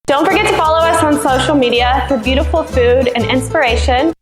Don't forget to follow us on social media for beautiful food and inspiration.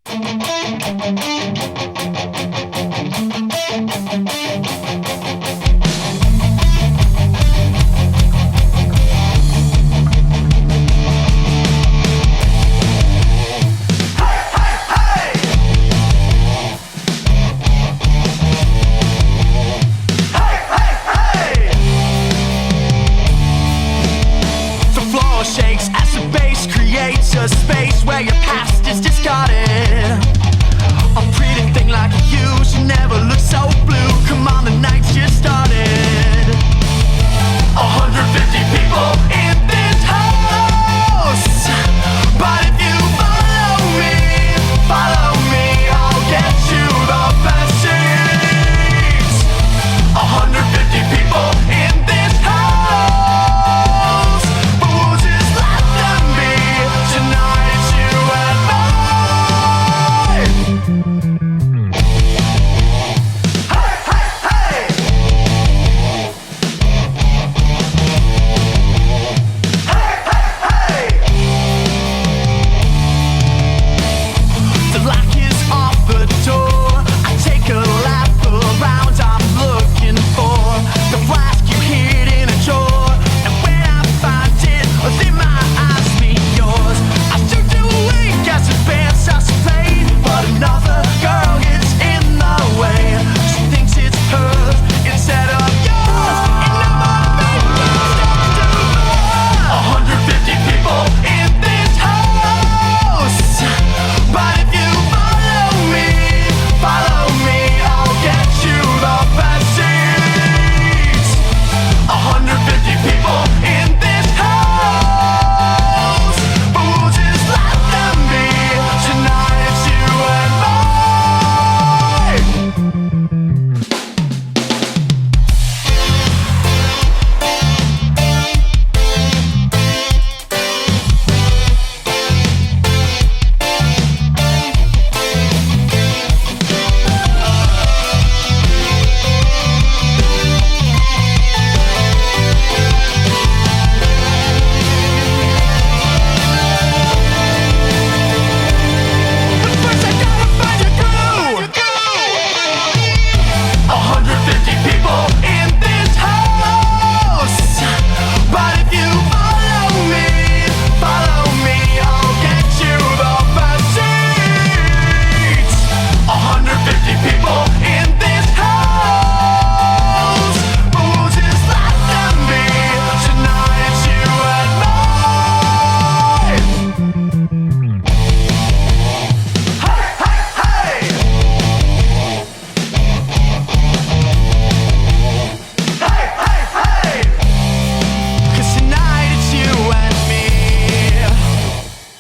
Shakes as the bass creates a space where your past is discarded. A pretty thing like you should never look so blue. Come on, the night's just started. 150 people in this house, but if you follow me, I'll get you the best seats. 150 people in this house.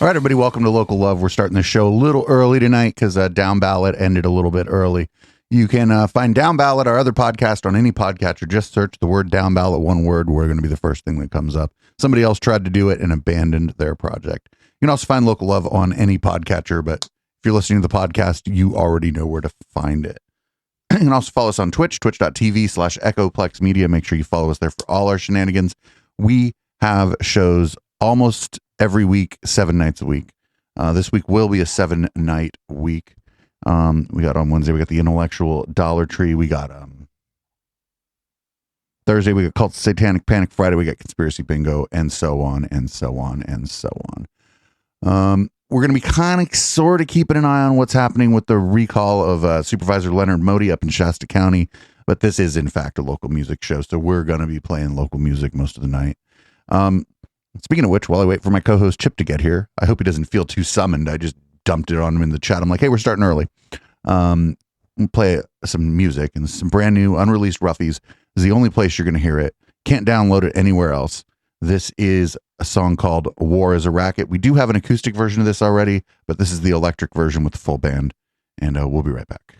All right, everybody, welcome to Local Love. We're starting the show a little early tonight because Down Ballot ended a little bit early. You can find Down Ballot, our other podcast, on any podcatcher. Just search the word Down Ballot, one word. We're going to be the first thing that comes up. Somebody else tried to do it and abandoned their project. You can also find Local Love on any podcatcher, but if you're listening to the podcast, you already know where to find it. You can also follow us on Twitch, twitch.tv/EchoPlex Media. Make sure you follow us there for all our shenanigans. We have shows almost every week, 7 nights a week. This week will be a 7-night week. We got on Wednesday, we got the Intellectual Dollar Tree. We got Thursday, we got Cult Satanic Panic. Friday, we got Conspiracy Bingo, and so on, and so on, and so on. We're going to be kind of sort of keeping an eye on what's happening with the recall of Supervisor Leonard Modi up in Shasta County. But this is, in fact, a local music show, so we're going to be playing local music most of the night. Speaking of which, while I wait for my co-host Chip to get here, I hope he doesn't feel too summoned. I just dumped it on him in the chat. I'm like, hey, we're starting early. We'll play some music, and some brand new unreleased Roughies. This is the only place you're going to hear it. Can't download it anywhere else. This is a song called War is a Racket. We do have an acoustic version of this already, but this is the electric version with the full band, and we'll be right back.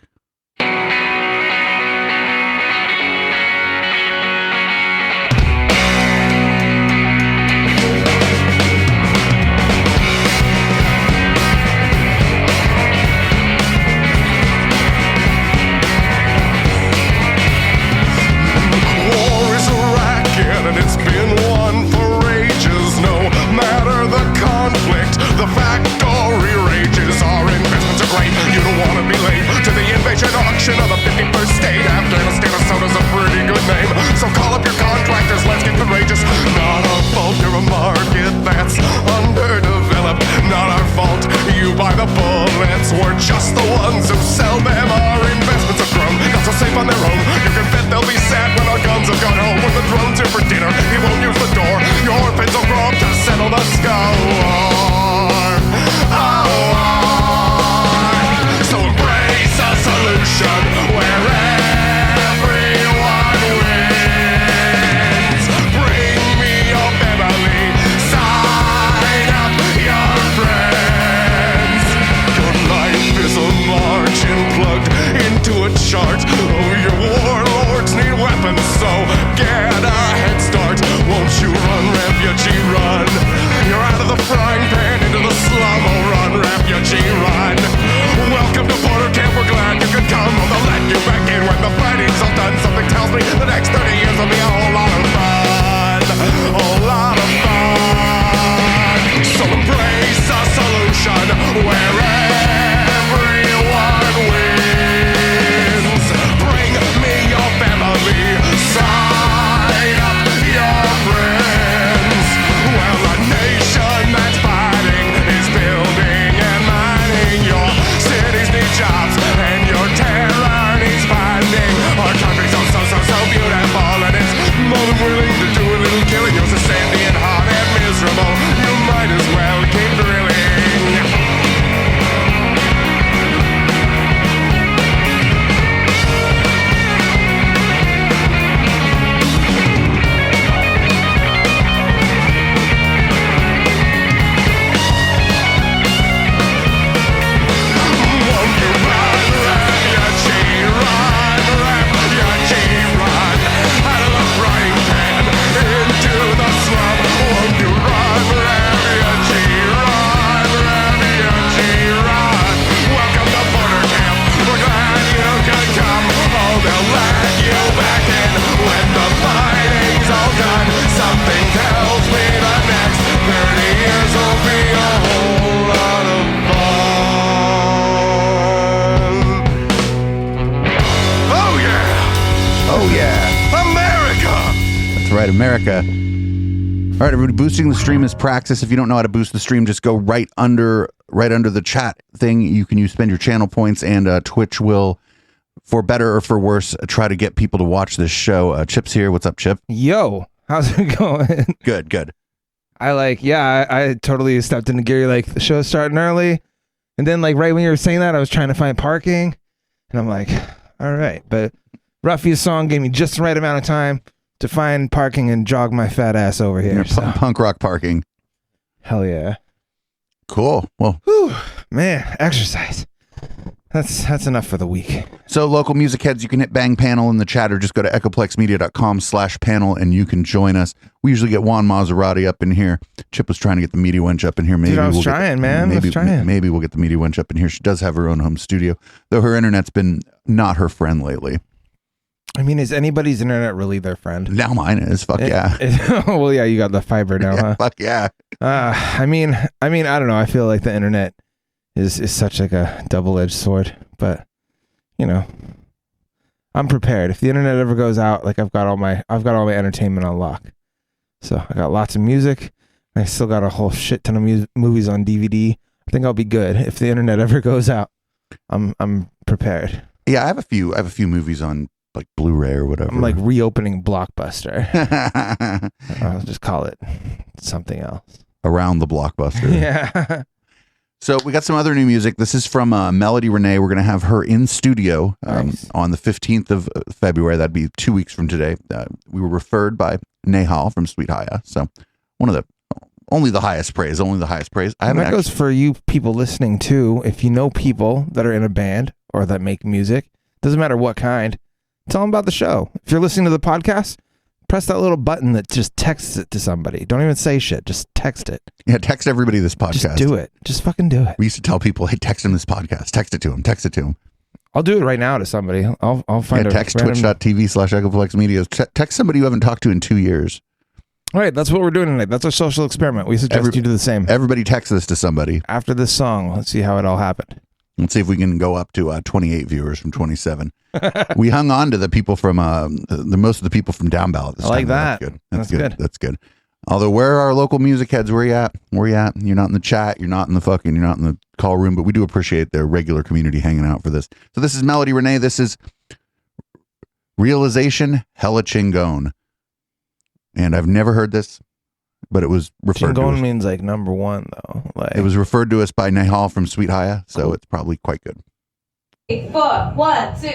And it's been one for ages, no matter America. All right, everybody, boosting the stream is praxis. If you don't know how to boost the stream, just go right under the chat thing. You can spend your channel points, and Twitch will, for better or for worse, try to get people to watch this show. Chip's here. What's up, Chip? Yo, how's it going? Good. I totally stepped into gear. Like, the show's starting early, and then like right when you were saying that, I was trying to find parking, and I'm like, all right. But Ruffy's song gave me just the right amount of time to find parking and jog my fat ass over here. Punk rock parking. Hell yeah. Cool. Well, whew, man, exercise. That's enough for the week. So local music heads, you can hit bang panel in the chat or just go to echoplexmedia.com/panel and you can join us. We usually get Juan Maserati up in here. Chip was trying to get the media wench up in here. Maybe Dude, I was trying, man. Maybe we'll get the media wench up in here. She does have her own home studio, though her internet's been not her friend lately. I mean, is anybody's internet really their friend? Now mine is. Fuck yeah. Well, yeah, you got the fiber now, huh? Fuck yeah. I mean, I don't know. I feel like the internet is such like a double-edged sword, but you know, I'm prepared. If the internet ever goes out, like I've got all my entertainment on lock. So I got lots of music. I still got a whole shit ton of movies on DVD. I think I'll be good if the internet ever goes out. I'm prepared. Yeah, I have a few movies on like Blu-ray or whatever. I'm like reopening Blockbuster. I'll just call it something else. Around the Blockbuster. Yeah. So we got some other new music. This is from Melody Renee. We're going to have her in studio Nice. on the 15th of February. That'd be 2 weeks from today. We were referred by Nehal from Sweet Haya. So only the highest praise. And that goes for you people listening too. If you know people that are in a band or that make music, doesn't matter what kind, tell them about the show. If you're listening to the podcast, press that little button that just texts it to somebody. Don't even say shit. Just text it. Yeah, text everybody this podcast. Just do it. Just fucking do it. We used to tell people, hey, text them this podcast. Text it to them. I'll do it right now to somebody. I'll find text twitch.tv/echoplexmedia. Text somebody you haven't talked to in 2 years. All right, that's what we're doing tonight. That's our social experiment. We suggest you do the same. Everybody text this to somebody. After this song, let's see how it all happened. Let's see if we can go up to 28 viewers from 27. We hung on to the people from most of the people from down ballot this I like time. that. That's good. Although, where are our local music heads? Where you at? You're not in the chat. You're not in the call room, but we do appreciate their regular community hanging out for this. So this is Melody Renee. This is Realization Hella Chingon. And I've never heard this, but it was referred to Chingon us. means like number one, though. Like, It was referred to us by Nehal from Sweet Haya, so it's probably quite good. 8, 4, 1, 2.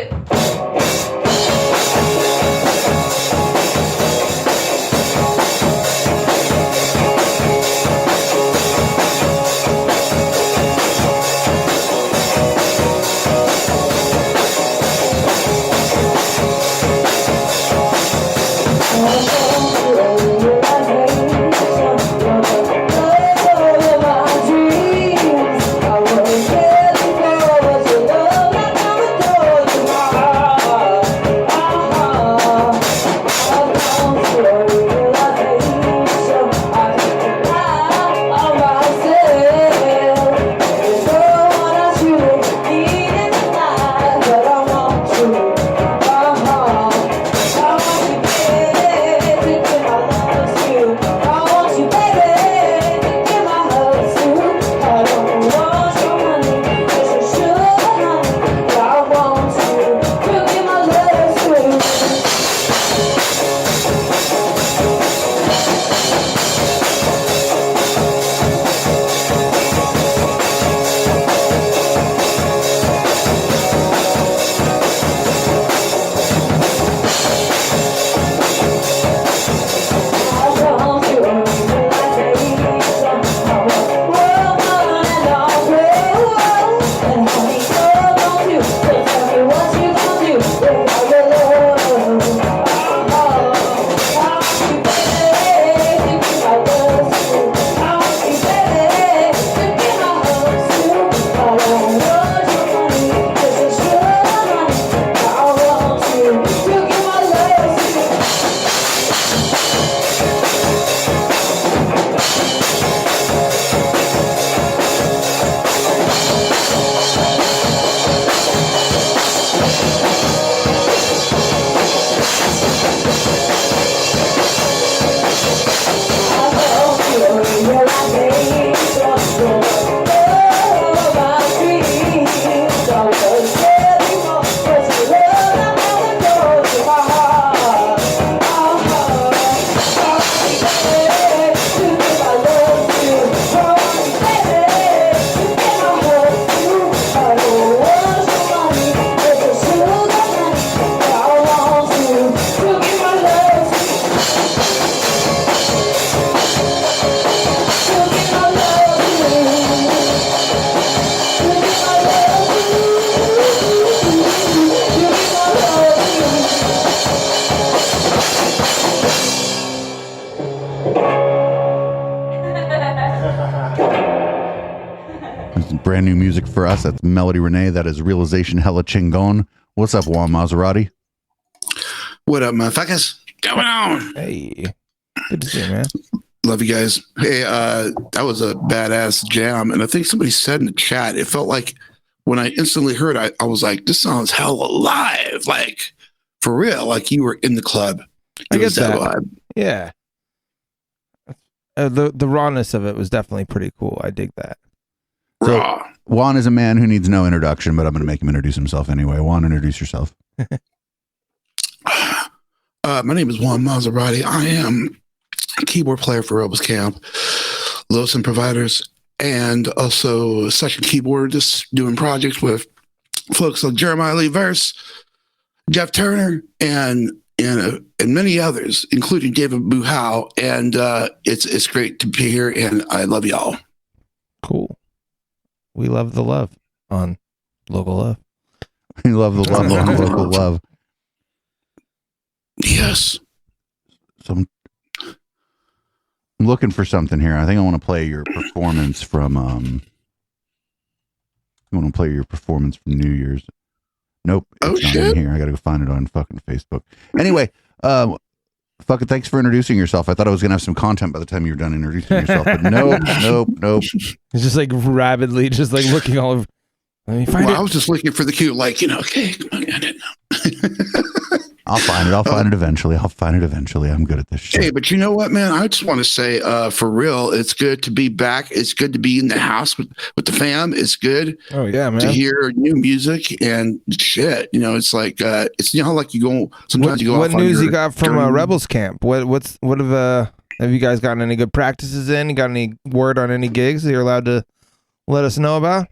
This is brand new music for us. That's Melody Renee. That is Realization Hella Chingon. What's up, Juan Maserati? What up, motherfuckers? Going on? Hey, good to see you, man. Love you guys. Hey, that was a badass jam. And I think somebody said in the chat, it felt like when I instantly heard it, I was like, this sounds hell alive. Like, for real. Like you were in the club. I get that. Vibe. Yeah. The rawness of it was definitely pretty cool. I dig that. Raw. So, Juan is a man who needs no introduction, but I'm going to make him introduce himself anyway. Juan, introduce yourself. My name is Juan Maserati. I am a keyboard player for Rebels Camp, Losen Providers, and also a session keyboardist doing projects with folks like Jeremiah Lee Verse, Jeff Turner, and many others, including David Buhow. And it's great to be here, and I love y'all. Cool. We love the love on Local Love. We love the love on Local Love. Yes. So I'm looking for something here. I think I want to play your performance from New Year's. Nope. It's not in here. I gotta go find it on fucking Facebook. Anyway, fucking thanks for introducing yourself. I thought I was gonna have some content by the time you were done introducing yourself, but nope. It's just like rabidly, just like looking all over. Let me find it. I was just looking for the cue, like, okay, come on, I didn't know. I'll find it eventually. I'm good at this shit. Hey, but you know what, man? I just want to say, for real, it's good to be back. It's good to be in the house with the fam. It's good. Oh yeah, man. To hear new music and shit. You know, it's like it's like you go. Sometimes you go. What off news on you got from Rebels Camp? What have you guys gotten any good practices in? You got any word on any gigs that you're allowed to let us know about?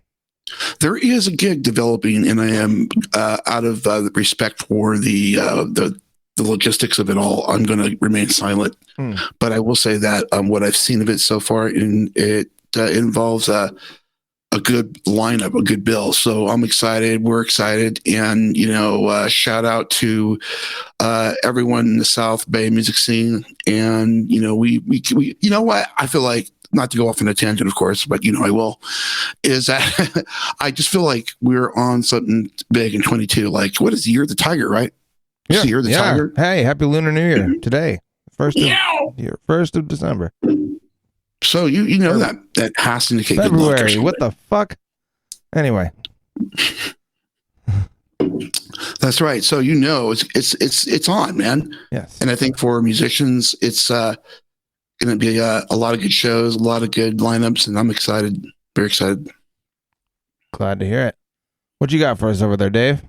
There is a gig developing, and I am out of respect for the logistics of it all, I'm going to remain silent. But I will say that what I've seen of it so far, it involves a good lineup, a good bill. So I'm excited. We're excited, and shout out to everyone in the South Bay music scene. And we you know what, I feel like, not to go off on a tangent, of course, but I will, is that I just feel like we're on something big in 22. Like, what is the year of the tiger, right? Yeah. It's the year of the tiger. Hey, happy Lunar New Year today. 1st of December. So you know that has to indicate February. Good luck. What the fuck? Anyway. That's right. So it's on, man. Yes. And I think for musicians, it's going to be a lot of good shows, a lot of good lineups, and I'm excited. Very excited. Glad to hear it. What you got for us over there, Dave?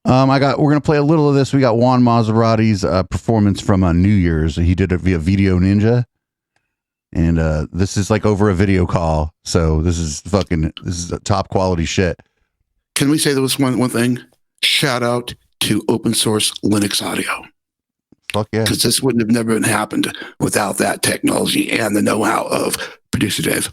We're gonna play a little of this. We got Juan Maserati's performance from New Year's. He did it via Video Ninja, and this is like over a video call. So this is top quality shit. Can we say there was one thing? Shout out to open source Linux audio. Fuck yeah. Because this wouldn't have never happened without that technology and the know-how of producer Dave.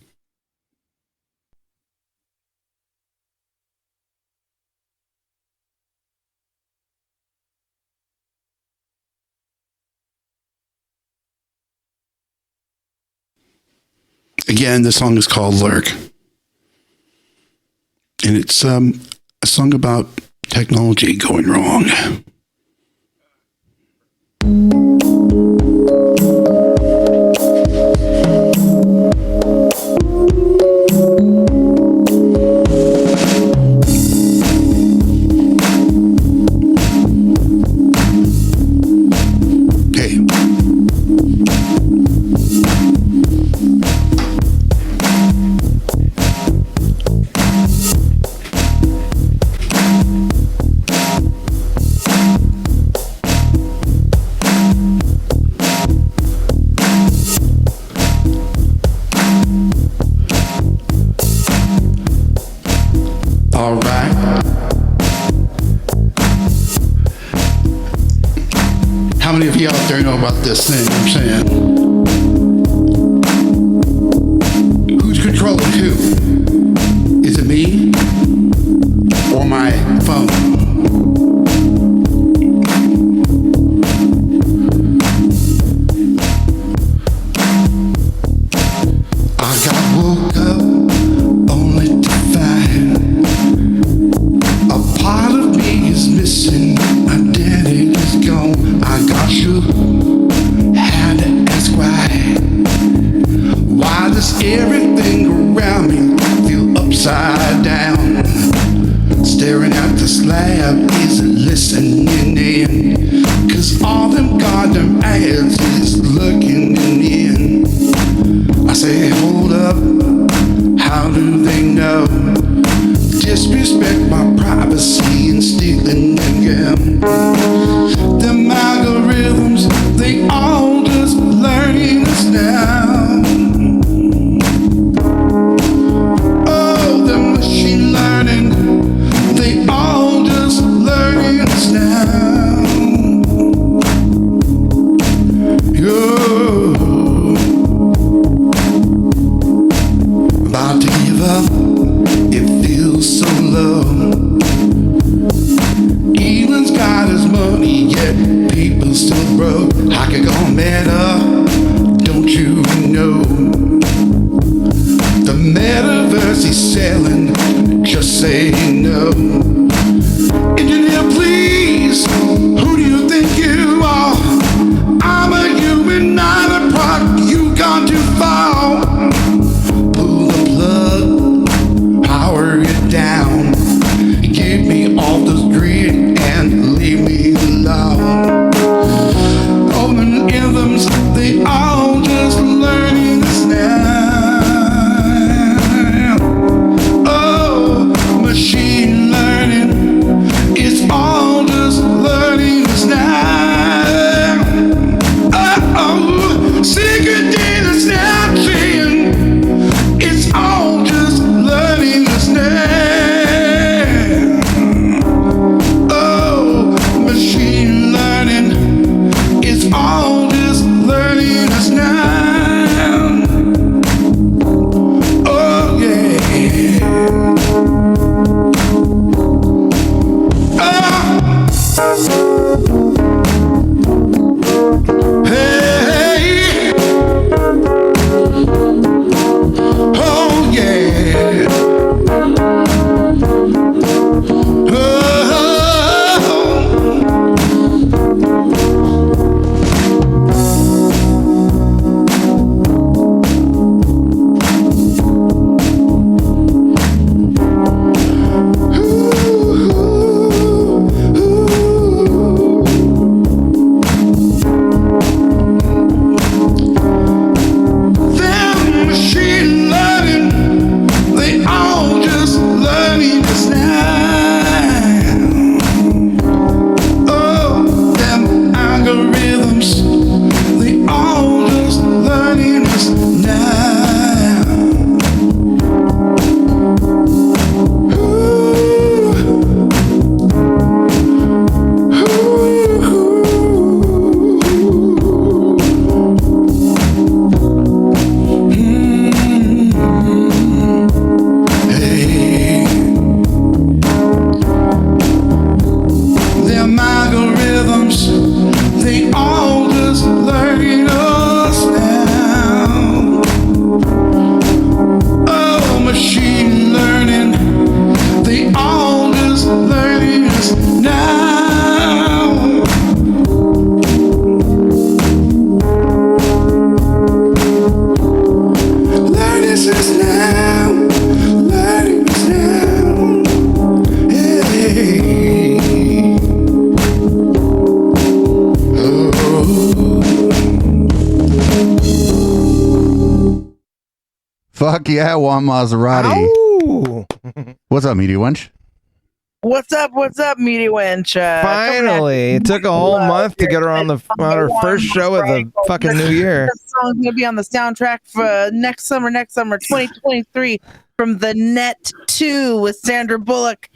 Again, the song is called Lurk. And it's a song about technology going wrong. How many of you out there know about this thing I'm saying? Who's controlling who? Is it me or my phone? I got woke up only to Everything around me feel upside down. Staring at the slab, isn't listening in. Cause all them goddamn ads is looking in. I say, hold up, how do they know? Disrespect my privacy and stealing again. Them algorithms, they all just learning us now. Oh, the machine learning, they all just learning us now. Yo, about to give up, it feels so low. Elon's got his money, yet people still broke. I could go meta, don't you know? The metaverse he's selling, just say no. Engineer, please, who do you think you are? I'm a human, not a prop, you gone too far. Pull the plug, power it down. Get me off the street and leave me alone. Open anthems, they all just learning this now. Oh, machine learning, it's all just learning this now. Oh, secret data snapshot, it's all just learning this now. Oh, machine learning, it's all just learning us now. Oh yeah. Oh. Hey. Oh yeah. Them machine learning, they all just learning this now. Oh, them algorithms, they all just learning this now. Hey, them algorithms, they all just learning us now. Oh, machine learning, they all just learning us now. Learning us now, learning us now. Hey. Fuck yeah, Juan Maserati. Ooh. What's up, Media Wench? What's up, Meaty Wench? Finally, it took a whole month to get her on our first show of the fucking new year. This song's gonna be on the soundtrack for next summer, 2023, from The Net 2 with Sandra Bullock.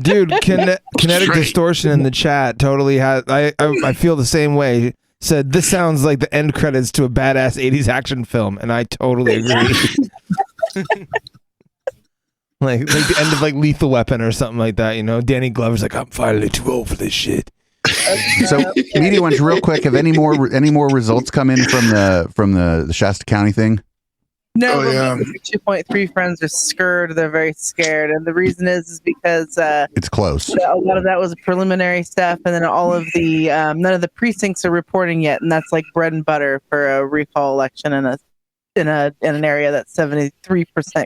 Dude, kinetic Straight. distortion in the chat totally has. I feel the same way. Said this sounds like the end credits to a badass 80s action film, and I totally agree. like the end of like Lethal Weapon or something like that, you know? Danny Glover's like, I'm finally too old for this shit. So, Media Wench, real quick, have any more results come in from the Shasta County thing? No, Oh, but yeah. my 2.3 friends are scared. They're very scared, and the reason is because It's close. a lot of that was preliminary stuff, and then all of the none of the precincts are reporting yet, and that's like bread and butter for a recall election in an area that's 73%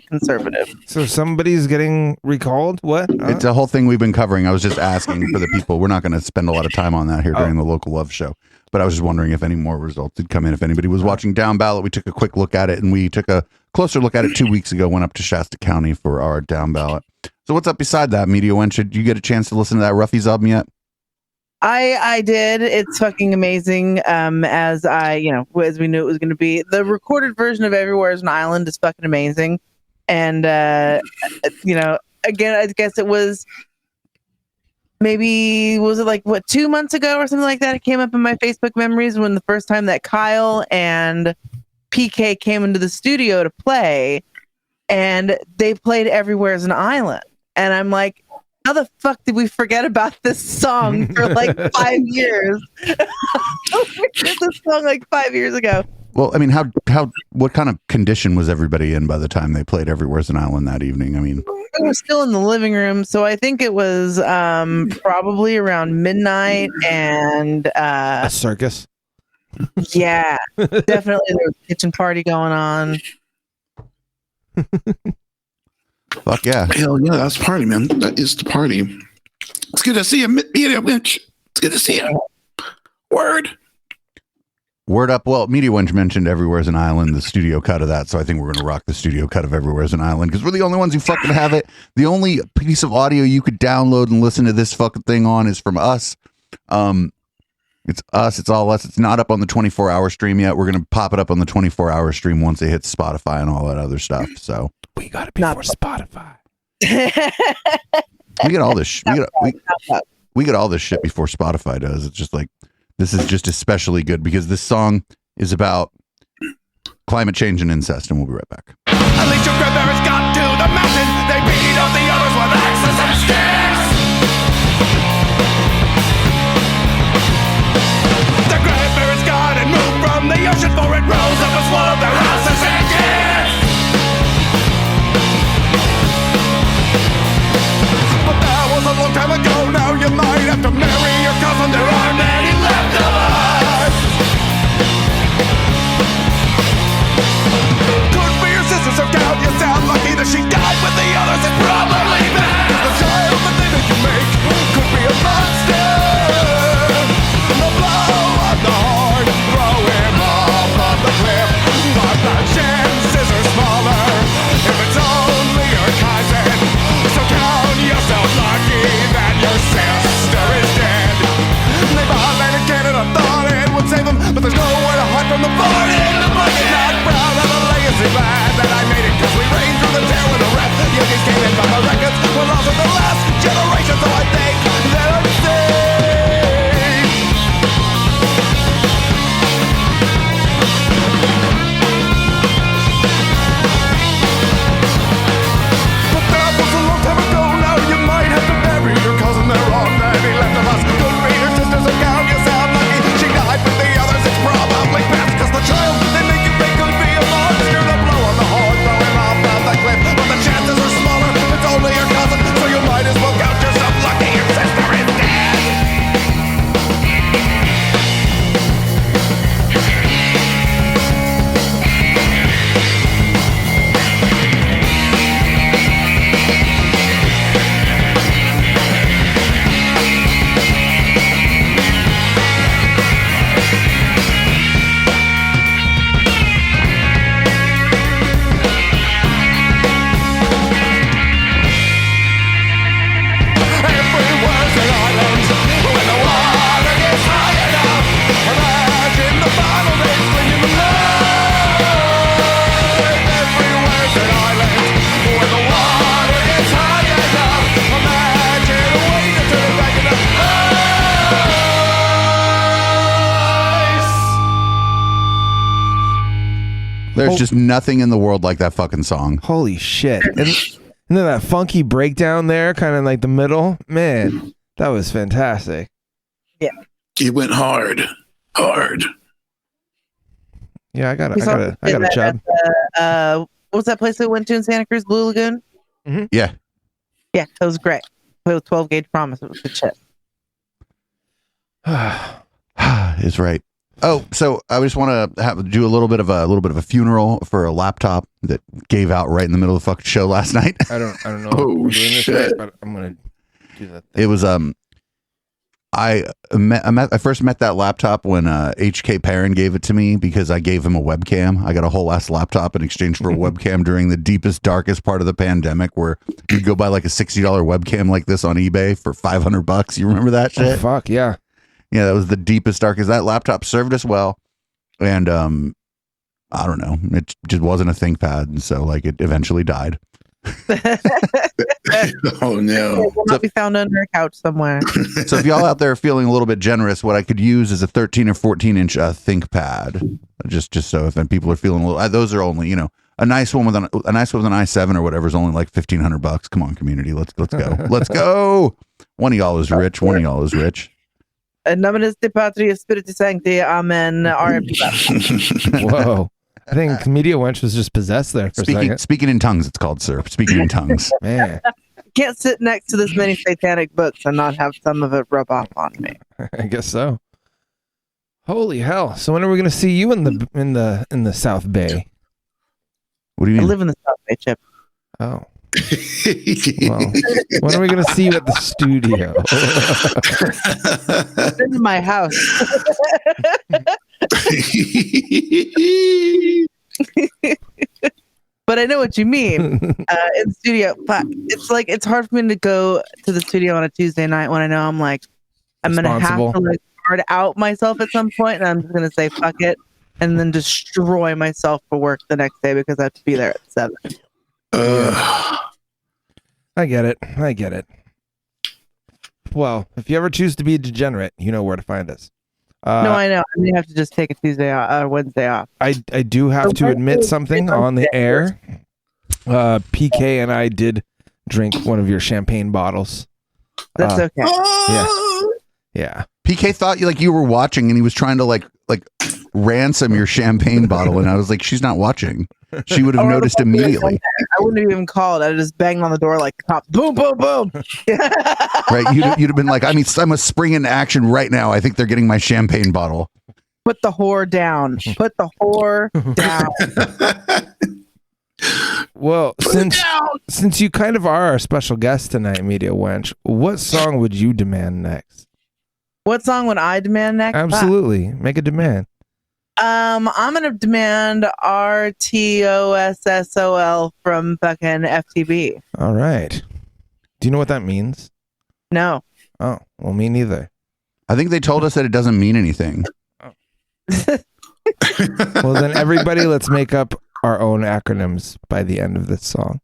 conservative. So somebody's getting recalled? What? It's a whole thing we've been covering. I was just asking for the people. We're not going to spend a lot of time on that here during the local love show. But I was just wondering if any more results had come in. If anybody was watching down ballot, we took a quick look at it, and we took a closer look at it 2 weeks ago. Went up to Shasta County for our down ballot. So what's up beside that, Media Wench? Did you get a chance to listen to that Ruffies album yet? I did. It's fucking amazing. As we knew it was going to be. The recorded version of Everywhere is an Island is fucking amazing. And, again, I guess it was maybe, was it like, 2 months ago or something like that? It came up in my Facebook memories when the first time that Kyle and PK came into the studio to play, and they played Everywhere is an Island. And I'm like, how the fuck did we forget about this song for like 5 years? We did this song like 5 years ago. Well, I mean, what kind of condition was everybody in by the time they played Everywhere's an Island that evening? I mean, We were still in the living room, so I think it was probably around midnight, and A circus? yeah, definitely there was a kitchen party going on. fuck yeah. Hell yeah, that's party, man. That is the party. It's good to see you, Media Wench. It's good to see you. Word. Word up. Well, Media Wench mentioned Everywhere's an Island, the studio cut of that. So I think we're going to rock the studio cut of Everywhere's an Island because we're the only ones who fucking have it. The only piece of audio you could download and listen to this fucking thing on is from us. It's us. It's all us. It's not up on the 24-hour stream yet. We're going to pop it up on the 24-hour stream once it hits Spotify and all that other stuff. So We got it before Spotify. we get all this. We get all this shit before Spotify does. It's just like, this is just especially good because this song is about climate change and incest, and we'll be right back. At least your grandparents got to the mountain. They beat up the others with axes and sticks. Their grandparents got and moved from the ocean for it rose up and swallowed their houses and kids. But that was a long time ago. Now you might have to marry your cousin. There aren't many left of us. Could be your sister, so count you sound lucky that she died with the others. It's probably bad. The child that they make you make could be a monster. The blow of the horn, throw him off of the cliff. But the chances are smaller if it's only your cousin. So count yourself lucky that your sister is dead. They violated Canada, thought it would save them, but there's nowhere to hide from the bullet in the bucket. Not proud of the legacy, glad that I made it, cause we reigned through the tear with a rep. Yogies came in from the records, we're lost with the last generation, so I think that I'm safe. But that was a long time ago, now you might have to bury your cousin. There aren't any left of us. Could be your sisters, so count you sound lucky. She died with the others, it's probably best, cause the child they make you make could be a monster. The blow on the horn, throw him off of the cliff. But the chances are smaller if it's only your cousin, so you might as well count yourself lucky. Your sister is dead. Everywhere's an island when the water gets high enough. Imagine the final days when you alive. Everywhere's an island when the water gets high enough. Imagine waiting to turn back in the ice. There's just nothing in the world like that fucking song. Holy shit. And then that funky breakdown there, kind of like the middle. Man, that was fantastic. It went hard. Hard. Yeah, I got We saw a job. What was that place we went to in Santa Cruz, Blue Lagoon? Yeah. Yeah, that was great. Played with 12 gauge Promise. It was good shit. Is right. Oh, so I just want to do a little bit of a funeral for a laptop that gave out right in the middle of the fucking show last night. I don't know. Oh, if we're doing this shit. right, but I'm gonna do that thing. It was I first met that laptop when HK Perrin gave it to me because I gave him a webcam. I got a whole ass laptop in exchange for a webcam during the deepest, darkest part of the pandemic, where you'd go buy like a $60 webcam like this on eBay for $500. You remember that shit? Oh, fuck yeah. Yeah, that was the deepest, darkest. That laptop served us well, and I don't know, it just wasn't a ThinkPad, and so like it eventually died. Oh no! It will not be found under a couch somewhere. So if y'all out there are feeling a little bit generous, what I could use is a 13 or 14 inch ThinkPad, just so if people are feeling a little. Those are only a nice one with an i7 or whatever is only like $1,500. Come on, community, let's go, let's go. One of y'all is rich. One of y'all is rich. Namenis de Patria Spiritus Sancti. Amen. R.I.P. Whoa. I think Media Wench was just possessed there for a second. Speaking in tongues, it's called, sir. Speaking in tongues. Man. Can't sit next to this many satanic books and not have some of it rub off on me. I guess so. Holy hell! So when are we going to see you in the South Bay? What do you I mean? live in the South Bay, Chip. Oh. Well, when are we going to see you at the studio? This is my house. But I know what you mean. In studio, but it's hard for me to go to the studio on a Tuesday night when I know I'm gonna have to like hard out myself at some point, and I'm just gonna say fuck it, and then destroy myself for work the next day because I have to be there at 7. I get it. Well, if you ever choose to be a degenerate, you know where to find us. No, I know. I may have to just take a Wednesday off. I do have to admit something on the air. PK and I did drink one of your champagne bottles. That's okay. Yeah. PK thought you were watching, and he was trying to like ransom your champagne bottle, and I was like, she's not watching. She would have noticed immediately. I wouldn't have even called. I'd just banged on the door like cops. Boom, boom, boom. Right? You'd have been like, I must spring into action right now. I think they're getting my champagne bottle. Put the whore down. Put the whore down. Well, since you kind of are our special guest tonight, Media Wench, what song would you demand next? What song would I demand next? Absolutely. Make a demand. I'm gonna demand RTOSSOL from fucking FTB. All right. Do you know what that means? No. Oh, well, me neither. I think they told us that it doesn't mean anything. Well, then everybody, let's make up our own acronyms by the end of this song.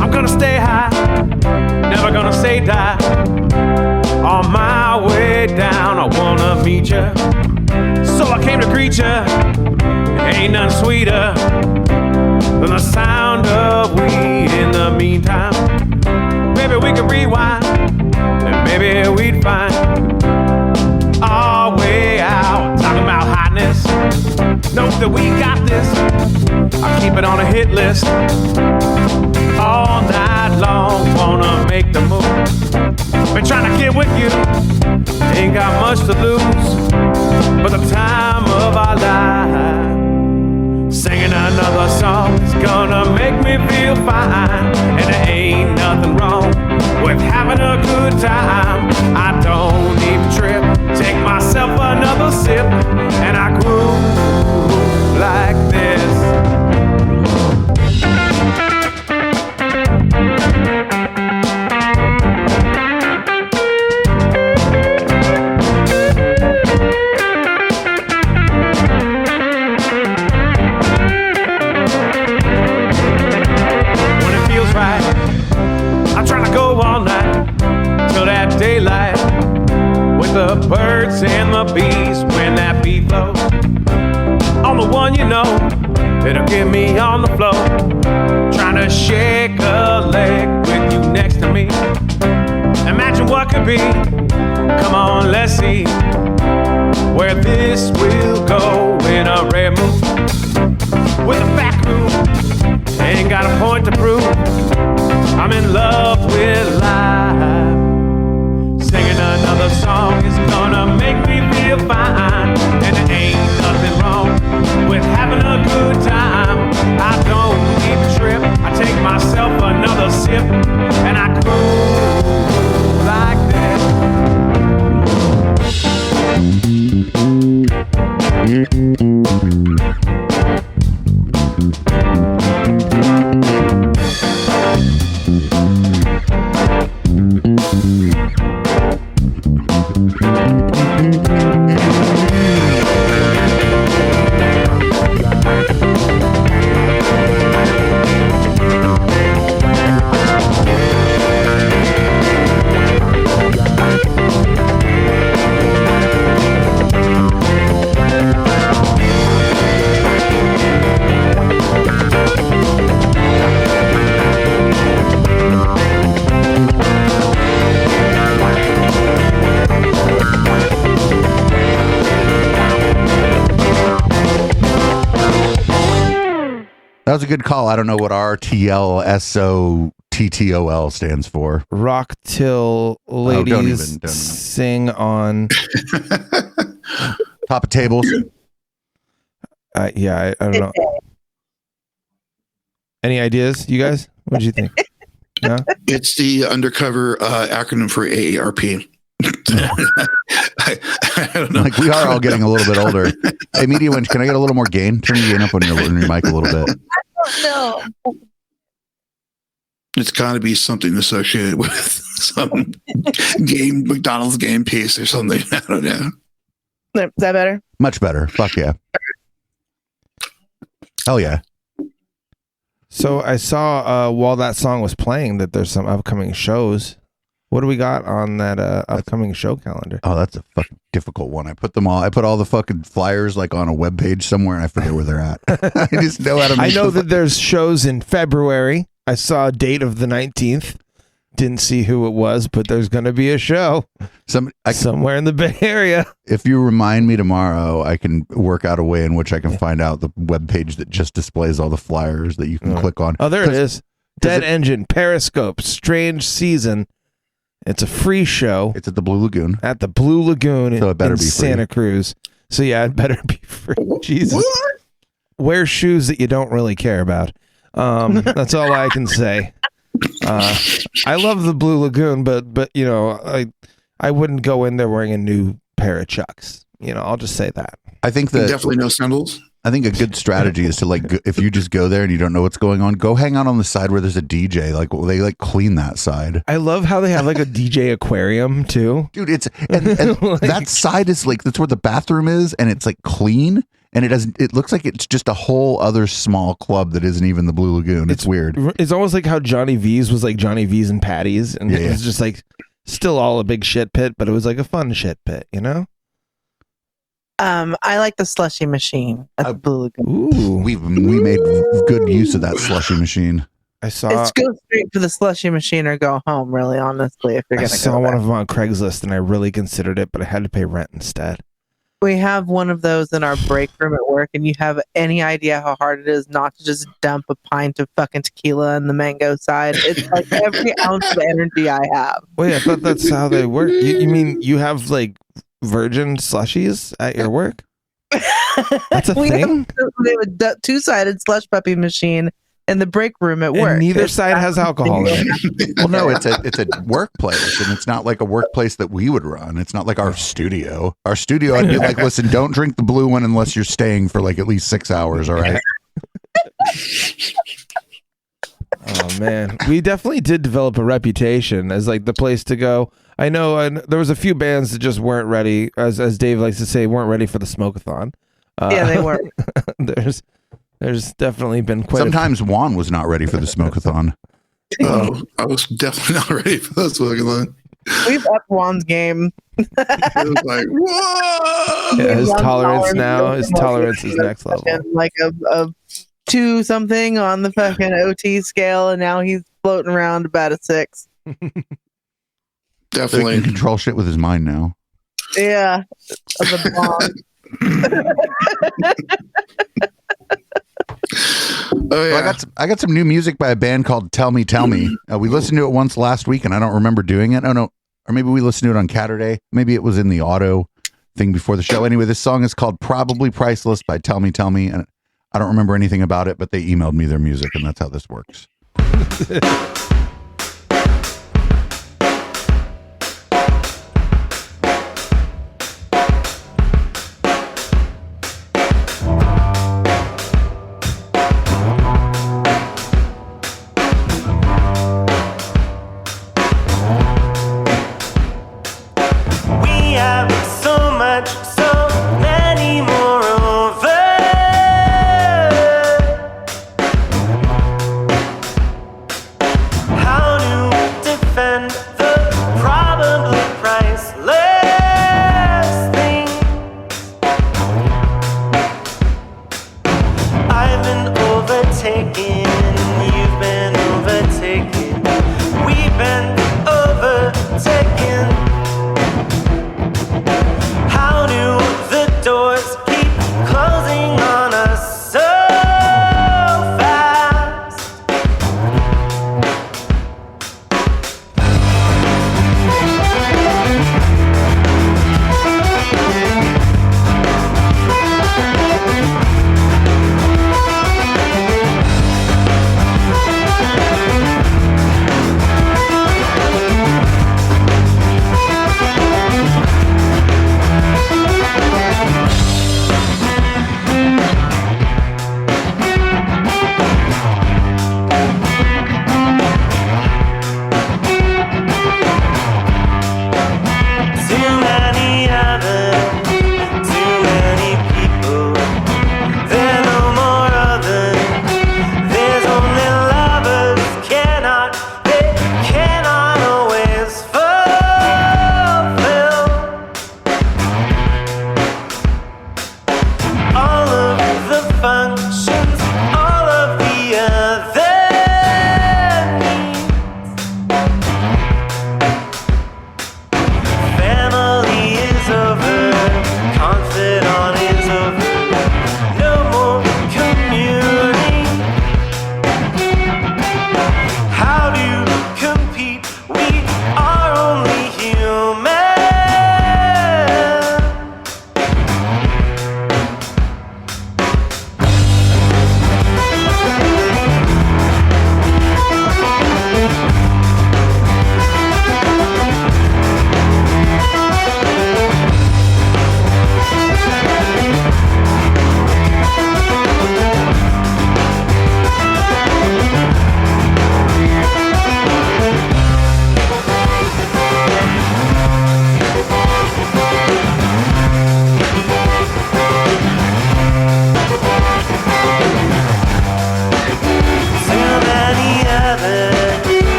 I'm gonna stay high, never gonna say die. On my way down, I wanna meet ya, so I came to greet ya. Ain't nothing sweeter than the sound of weed. In the meantime, maybe we could rewind, and maybe we'd find our way out. Talking about hotness, know that we got this. I keep it on a hit list all night long. Wanna make the move, been trying to get with you, ain't got much to lose but the time of our life. Singing another song is gonna make me feel fine, and there ain't nothing wrong with having a good time. I don't need a trip, take myself another sip, and I groove like this. When it feels right, I'm trying to go all night till that daylight with the birds and the bees. When that beat blows on the one you know, it'll get me on the floor, trying to shake a leg with you next to me. Imagine what could be. Come on, let's see where this will go. In a rare mood with a back room, ain't got a point to prove. I'm in love with life. Singing another song is gonna make me feel fine, and there ain't nothing wrong with having a good time. I don't need a trip, I take myself another sip, and I cruise like this. That was a good call. I don't know what RTLSOTTOL stands for. Rock till ladies don't know. sing on. Top of tables. Yeah, I don't know. Any ideas, you guys? What do you think? No? It's the undercover acronym for AARP. I don't know. Like, we are all getting a little bit older. Hey, Media Winch, can I get a little more gain? Turn your gain up on your mic a little bit. No. It's got to be something associated with some game, McDonald's game piece or something. I don't know. Is that better? Much better. Fuck yeah. Hell yeah. So I saw while that song was playing that there's some upcoming shows. What do we got on that upcoming show calendar? Oh, that's a fucking difficult one. I put all the fucking flyers like on a web page somewhere, and I forget where they're at. I just know how to. I know that there's shows in February. I saw a date of the 19th. Didn't see who it was, but there's going to be a show somewhere in the Bay Area. If you remind me tomorrow, I can work out a way in which I can find out the web page that just displays all the flyers that you can click on. Oh, there it is. Dead Engine, Periscope, Strange Season. It's a free show. It's at the Blue Lagoon. At the Blue Lagoon so it better in be free. Santa Cruz. So yeah, it better be free. Jesus. What? Wear shoes that you don't really care about. That's all I can say. I love the Blue Lagoon, but you know, I wouldn't go in there wearing a new pair of Chucks. You know, I'll just say that. I think that definitely no sandals. I think a good strategy is to if you just go there and you don't know what's going on, go hang out on the side where there's a DJ. Like they clean that side. I love how they have like a DJ aquarium too, dude. It's and like, that side is like that's where the bathroom is, and it's like clean, and it looks like it's just a whole other small club that isn't even the Blue Lagoon. It's weird. It's almost like how Johnny V's was like Johnny V's and Patty's, and it was just like still all a big shit pit, but it was like a fun shit pit, you know. I like the slushy machine at the Blue Lagoon. Ooh, we made good use of that slushy machine. I saw. It's go straight for the slushy machine or go home. Really, honestly, if you're gonna. I saw one of them on Craigslist, and I really considered it, but I had to pay rent instead. We have one of those in our break room at work, and you have any idea how hard it is not to just dump a pint of fucking tequila in the mango side? It's like every ounce of energy I have. Wait, I thought that's how they work. You mean you have like virgin slushies at your work? That's a thing? We have a two-sided slush puppy machine in the break room at work. And neither side has alcohol in it. Well, no, it's a workplace, and it's not like a workplace that we would run. It's not like our studio. Our studio, I'd be like, listen, don't drink the blue one unless you're staying for like at least 6 hours. All right. Oh man, we definitely did develop a reputation as like the place to go. I know, and there was a few bands that just weren't ready, as Dave likes to say, weren't ready for the smoke-a-thon. Yeah, they weren't. There's definitely been quite. Sometimes Juan was not ready for the smoke-a-thon. Oh, I was definitely not ready for this one. We've upped Juan's game. It was like, whoa! Yeah, his Juan's tolerance now, is his tolerance is next level. Like a 2 something on the fucking OT scale, and now he's floating around about a 6. So he Definitely. can control shit with his mind now. Yeah, of the bomb. Oh yeah. Well, I got some new music by a band called Tell Me Tell Me. We listened to it once last week, and I don't remember doing it. Oh no, or maybe we listened to it on Catterday. Maybe it was in the auto thing before the show. Anyway, this song is called Probably Priceless by Tell Me Tell Me, and I don't remember anything about it, but they emailed me their music, and that's how this works. We have so much, so many more over. How to defend the probably priceless things? I've been overtaken, you've been overtaken, we've been overtaken. How do the doors keep closing on us so fast?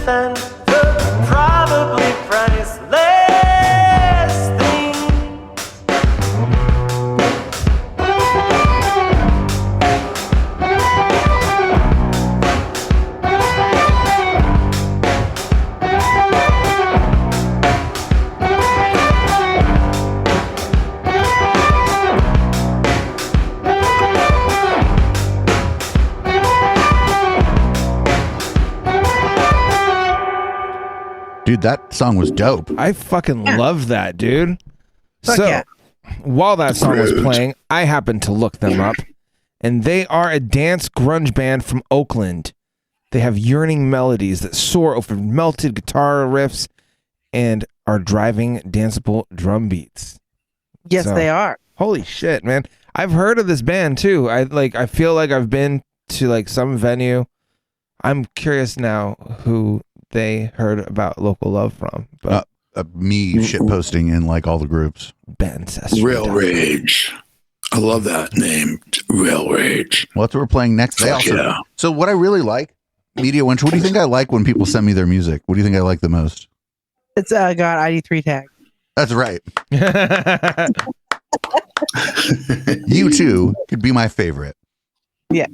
than the probably priceless things. Dude, that song was dope. I fucking love that, dude. Fuck So, yeah. while that song was playing, I happened to look them up, and they are a dance grunge band from Oakland. They have yearning melodies that soar over melted guitar riffs and are driving danceable drum beats. Yes, So, they are. Holy shit, man. I've heard of this band too. I feel like I've been to like some venue. I'm curious now who they heard about Local Love from. But Me shit posting in like all the groups. Ancestry. Rail Rage. I love that name. Rail Rage. Well, that's what we're playing next. They Fuck also, yeah. So what I really like, Media Winch, what do you think I like when people send me their music? What do you think I like the most? It's got ID3 tag. That's right. You too could be my favorite. Yeah.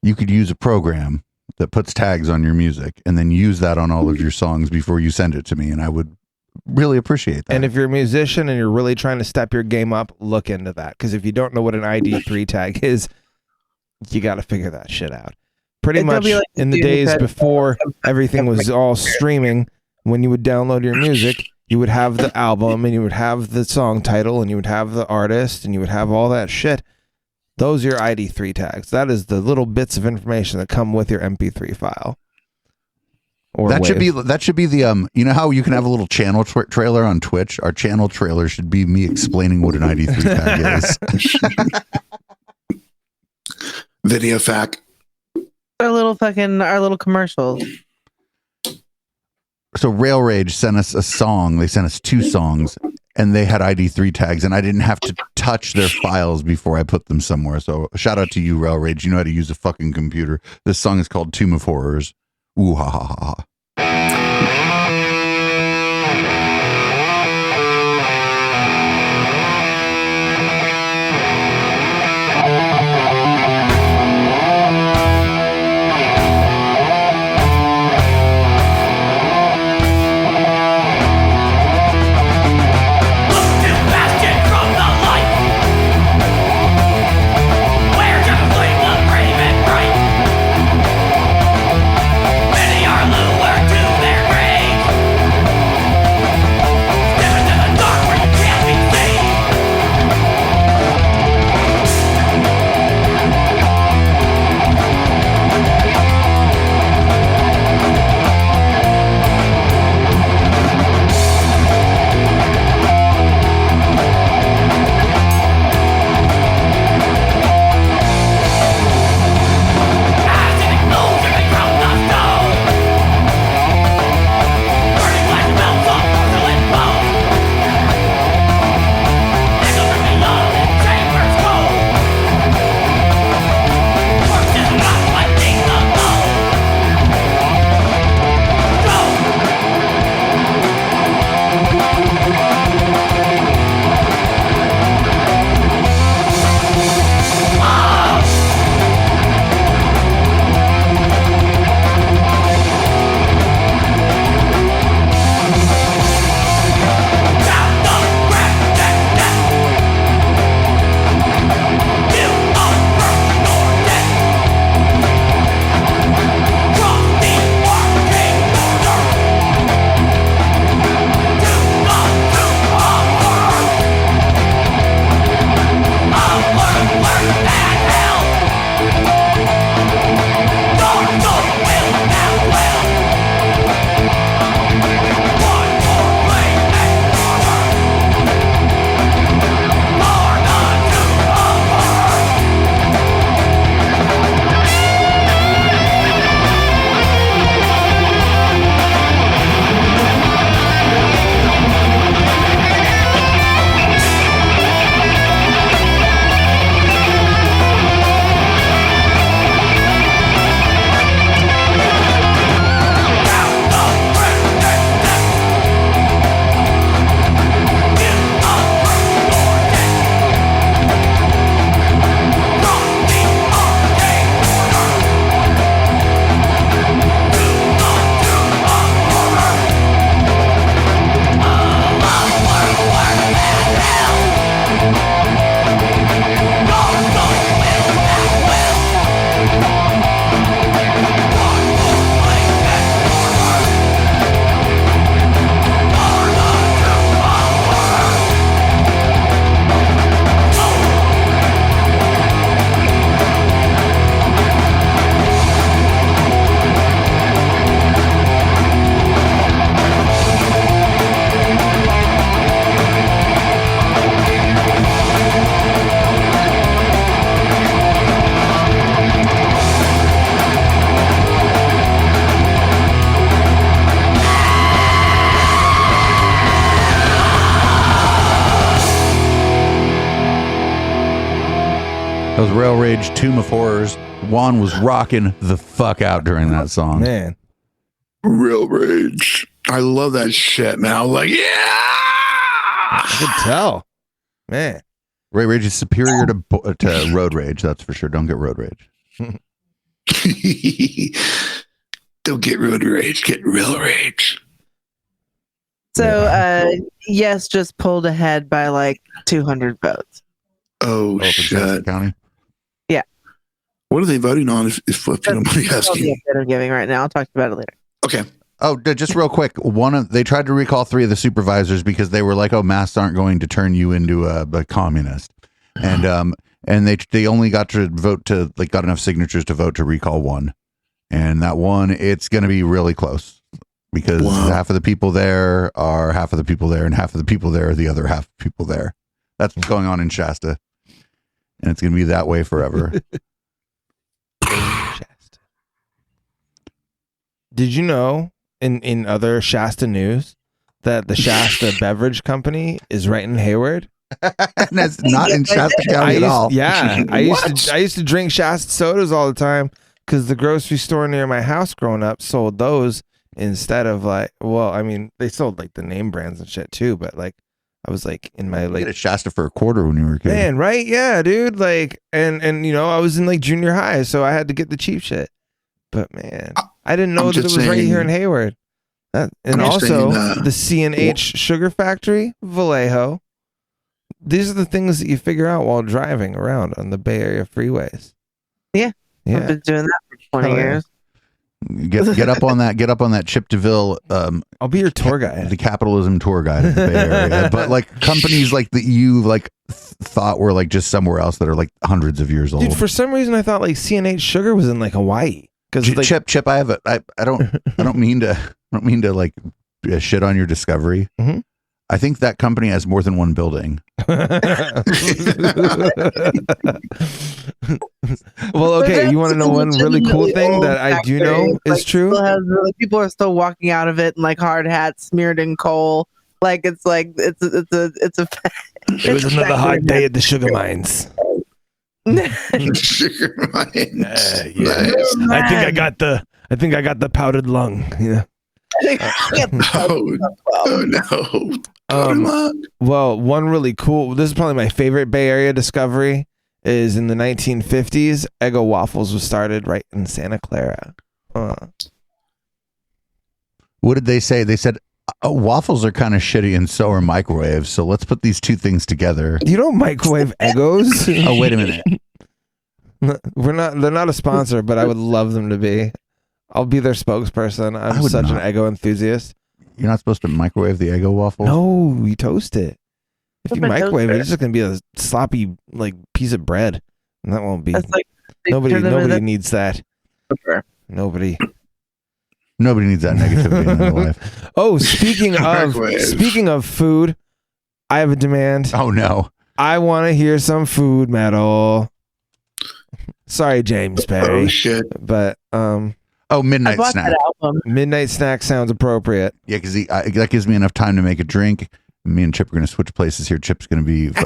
You could use a program that puts tags on your music and then use that on all of your songs before you send it to me. And I would really appreciate that. And if you're a musician and you're really trying to step your game up, look into that. Because if you don't know what an ID3 tag is, you got to figure that shit out. Pretty It'll much be like in the you days said, before everything was all streaming, when you would download your music, you would have the album and you would have the song title and you would have the artist and you would have all that shit. Those are your ID3 tags. That is the little bits of information that come with your MP3 file. Or that should WAV. be the you know how you can have a little channel trailer on Twitch? Our channel trailer should be me explaining what an ID3 tag is. Video fact. Our little commercials. So Rail Rage sent us a song. They sent us 2 songs and they had ID3 tags and I didn't have to touch their files before I put them somewhere. So shout out to you, Rail Rage. You know how to use a fucking computer. This song is called Tomb of Horrors. Ooh, ha, ha, ha, ha. Many are lured to their Those Rail Rage Tomb of Horrors. Juan was rocking the fuck out during that song. Man. Real rage. I love that shit, man. I was like, yeah. I could tell. Man. Rail Rage is superior to Road Rage, that's for sure. Don't get Road Rage. Don't get road rage, get real rage. So, yes, just pulled ahead by like 200 votes. Oh, Shasta shit. County. Yeah. What are they voting on if you don't mind me asking? They're giving right now. I'll talk about it later. Okay. Oh, just real quick. They tried to recall 3 of the supervisors because they were like, "Oh, masks aren't going to turn you into a communist," and they only got to vote got enough signatures to vote to recall 1, and that one it's going to be really close because half of the people there are half of the people there, and half of the people there are the other half of the people there. That's what's going on in Shasta, and it's going to be that way forever. Did you know in other Shasta news that the Shasta Beverage Company is right in Hayward? And that's not in Shasta County at all. Yeah, I used to drink Shasta sodas all the time because the grocery store near my house growing up sold those instead of they sold like the name brands and shit too, but like I was like in my You get a Shasta for $0.25 when you were a kid. man, right? Yeah, dude. Like and I was in like junior high, so I had to get the cheap shit. But man, I didn't know that it was right here in Hayward. And also the C&H Sugar Factory, Vallejo. These are the things that you figure out while driving around on the Bay Area freeways. Yeah. I've been doing that for 20 years. Get up on that. Get up on that Chip DeVille. I'll be your tour guide. The capitalism tour guide of the Bay Area. But like companies like that you like thought were like just somewhere else that are like hundreds of years old. Dude, for some reason I thought like C&H Sugar was in like Hawaii. Because like, Chip, I don't mean to like shit on your discovery. Mm-hmm. I think that company has more than one building. Well, okay, you want to know one really cool thing that I do know is true? People are still walking out of it in like hard hats smeared in coal. Like it's a It was another hard day at the sugar mines. Sugar mines. Yeah. I think I got the powdered lung. Yeah. Oh no. Well, one really cool. This is probably my favorite Bay Area discovery. Is in the 1950s, Eggo Waffles was started right in Santa Clara. What did they say? They said waffles are kind of shitty and so are microwaves. So let's put these two things together. You don't microwave Eggos? Oh, wait a minute. They're not a sponsor, but I would love them to be. I'll be their spokesperson. I'm such an Eggo enthusiast. You're not supposed to microwave the Eggo waffle? No, you toast it. If you microwave it, it's just gonna be a sloppy like piece of bread, and that won't be. Like, nobody needs that. Nobody needs that negativity in their life. Oh, speaking of food, I have a demand. Oh no! I want to hear some food metal. Sorry, James Perry. Oh shit! But Midnight Snack. Midnight Snack sounds appropriate. Yeah, because that gives me enough time to make a drink. Me and Chip are going to switch places here. Chip's going to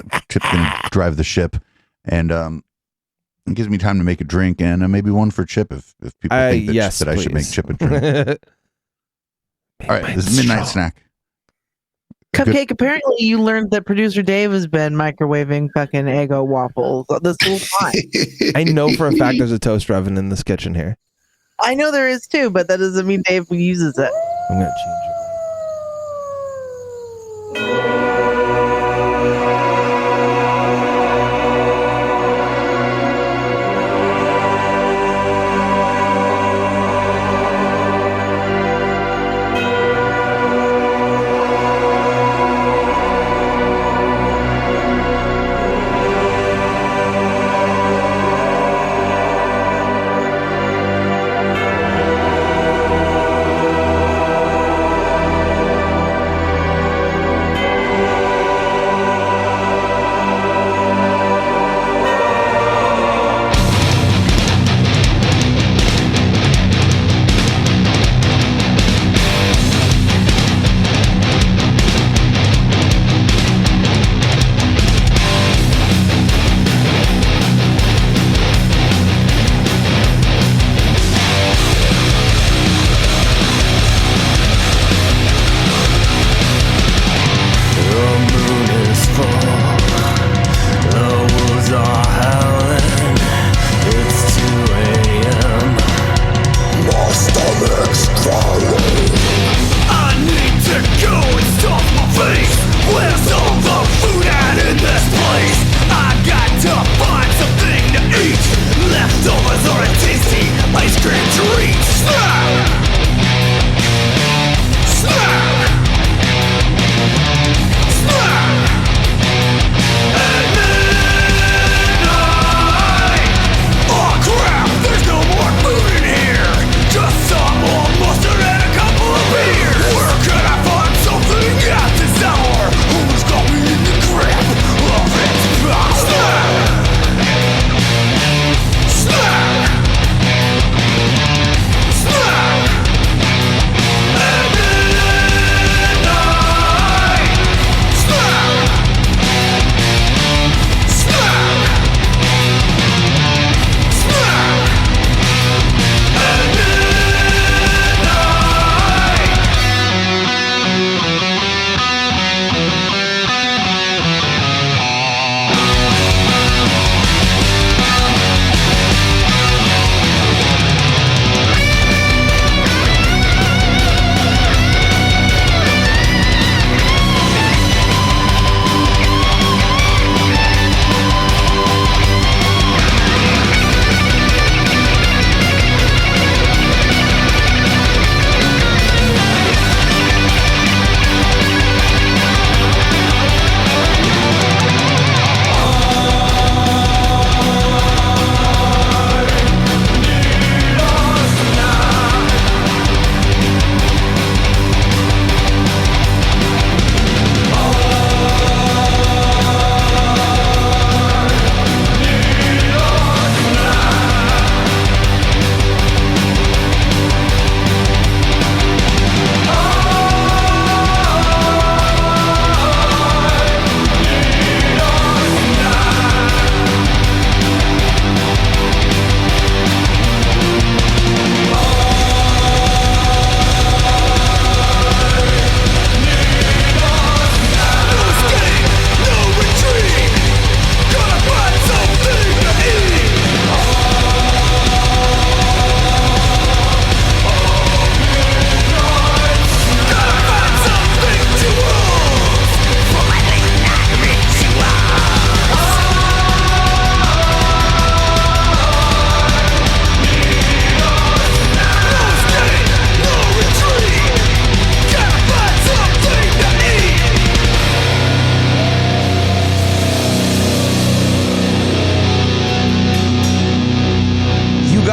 drive the ship, and it gives me time to make a drink and maybe one for Chip if people think that I should make Chip a drink. All right, this is Midnight Snack. Cupcake, apparently you learned that producer Dave has been microwaving fucking Eggo waffles this whole time. I know for a fact there's a toaster oven in this kitchen here. I know there is too, but that doesn't mean Dave uses it. I'm going to change it.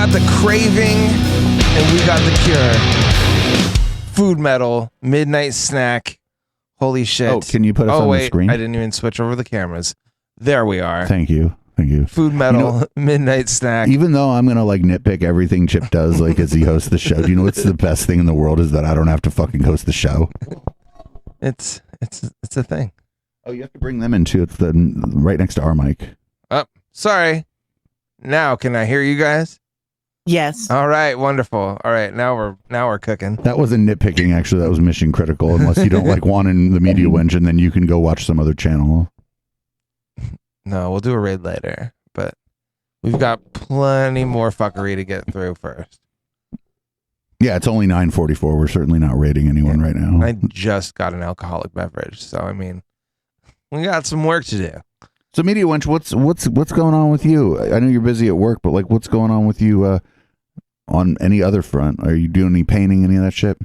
got the craving, and we got the cure. Food Metal, Midnight Snack. Holy shit. Oh, can you put us on the screen? I didn't even switch over the cameras. There we are. Thank you. Food Metal, Midnight Snack. Even though I'm gonna like nitpick everything Chip does, like as he hosts the show, do you know what's the best thing in the world is that I don't have to fucking host the show. It's a thing. Oh, you have to bring them in too. It's the right next to our mic. Oh, sorry. Now can I hear you guys? Yes. All right, wonderful. All right, now we're cooking. That wasn't nitpicking, actually. That was mission critical. Unless you don't like wanting the media wench, and then you can go watch some other channel. No, we'll do a raid later, but we've got plenty more fuckery to get through first. Yeah, it's only 9:44. We're certainly not raiding anyone right now. I just got an alcoholic beverage, so I mean, we got some work to do. So, media wench, what's going on with you? I know you're busy at work, but like, what's going on with you on any other front? Are you doing any painting, any of that shit?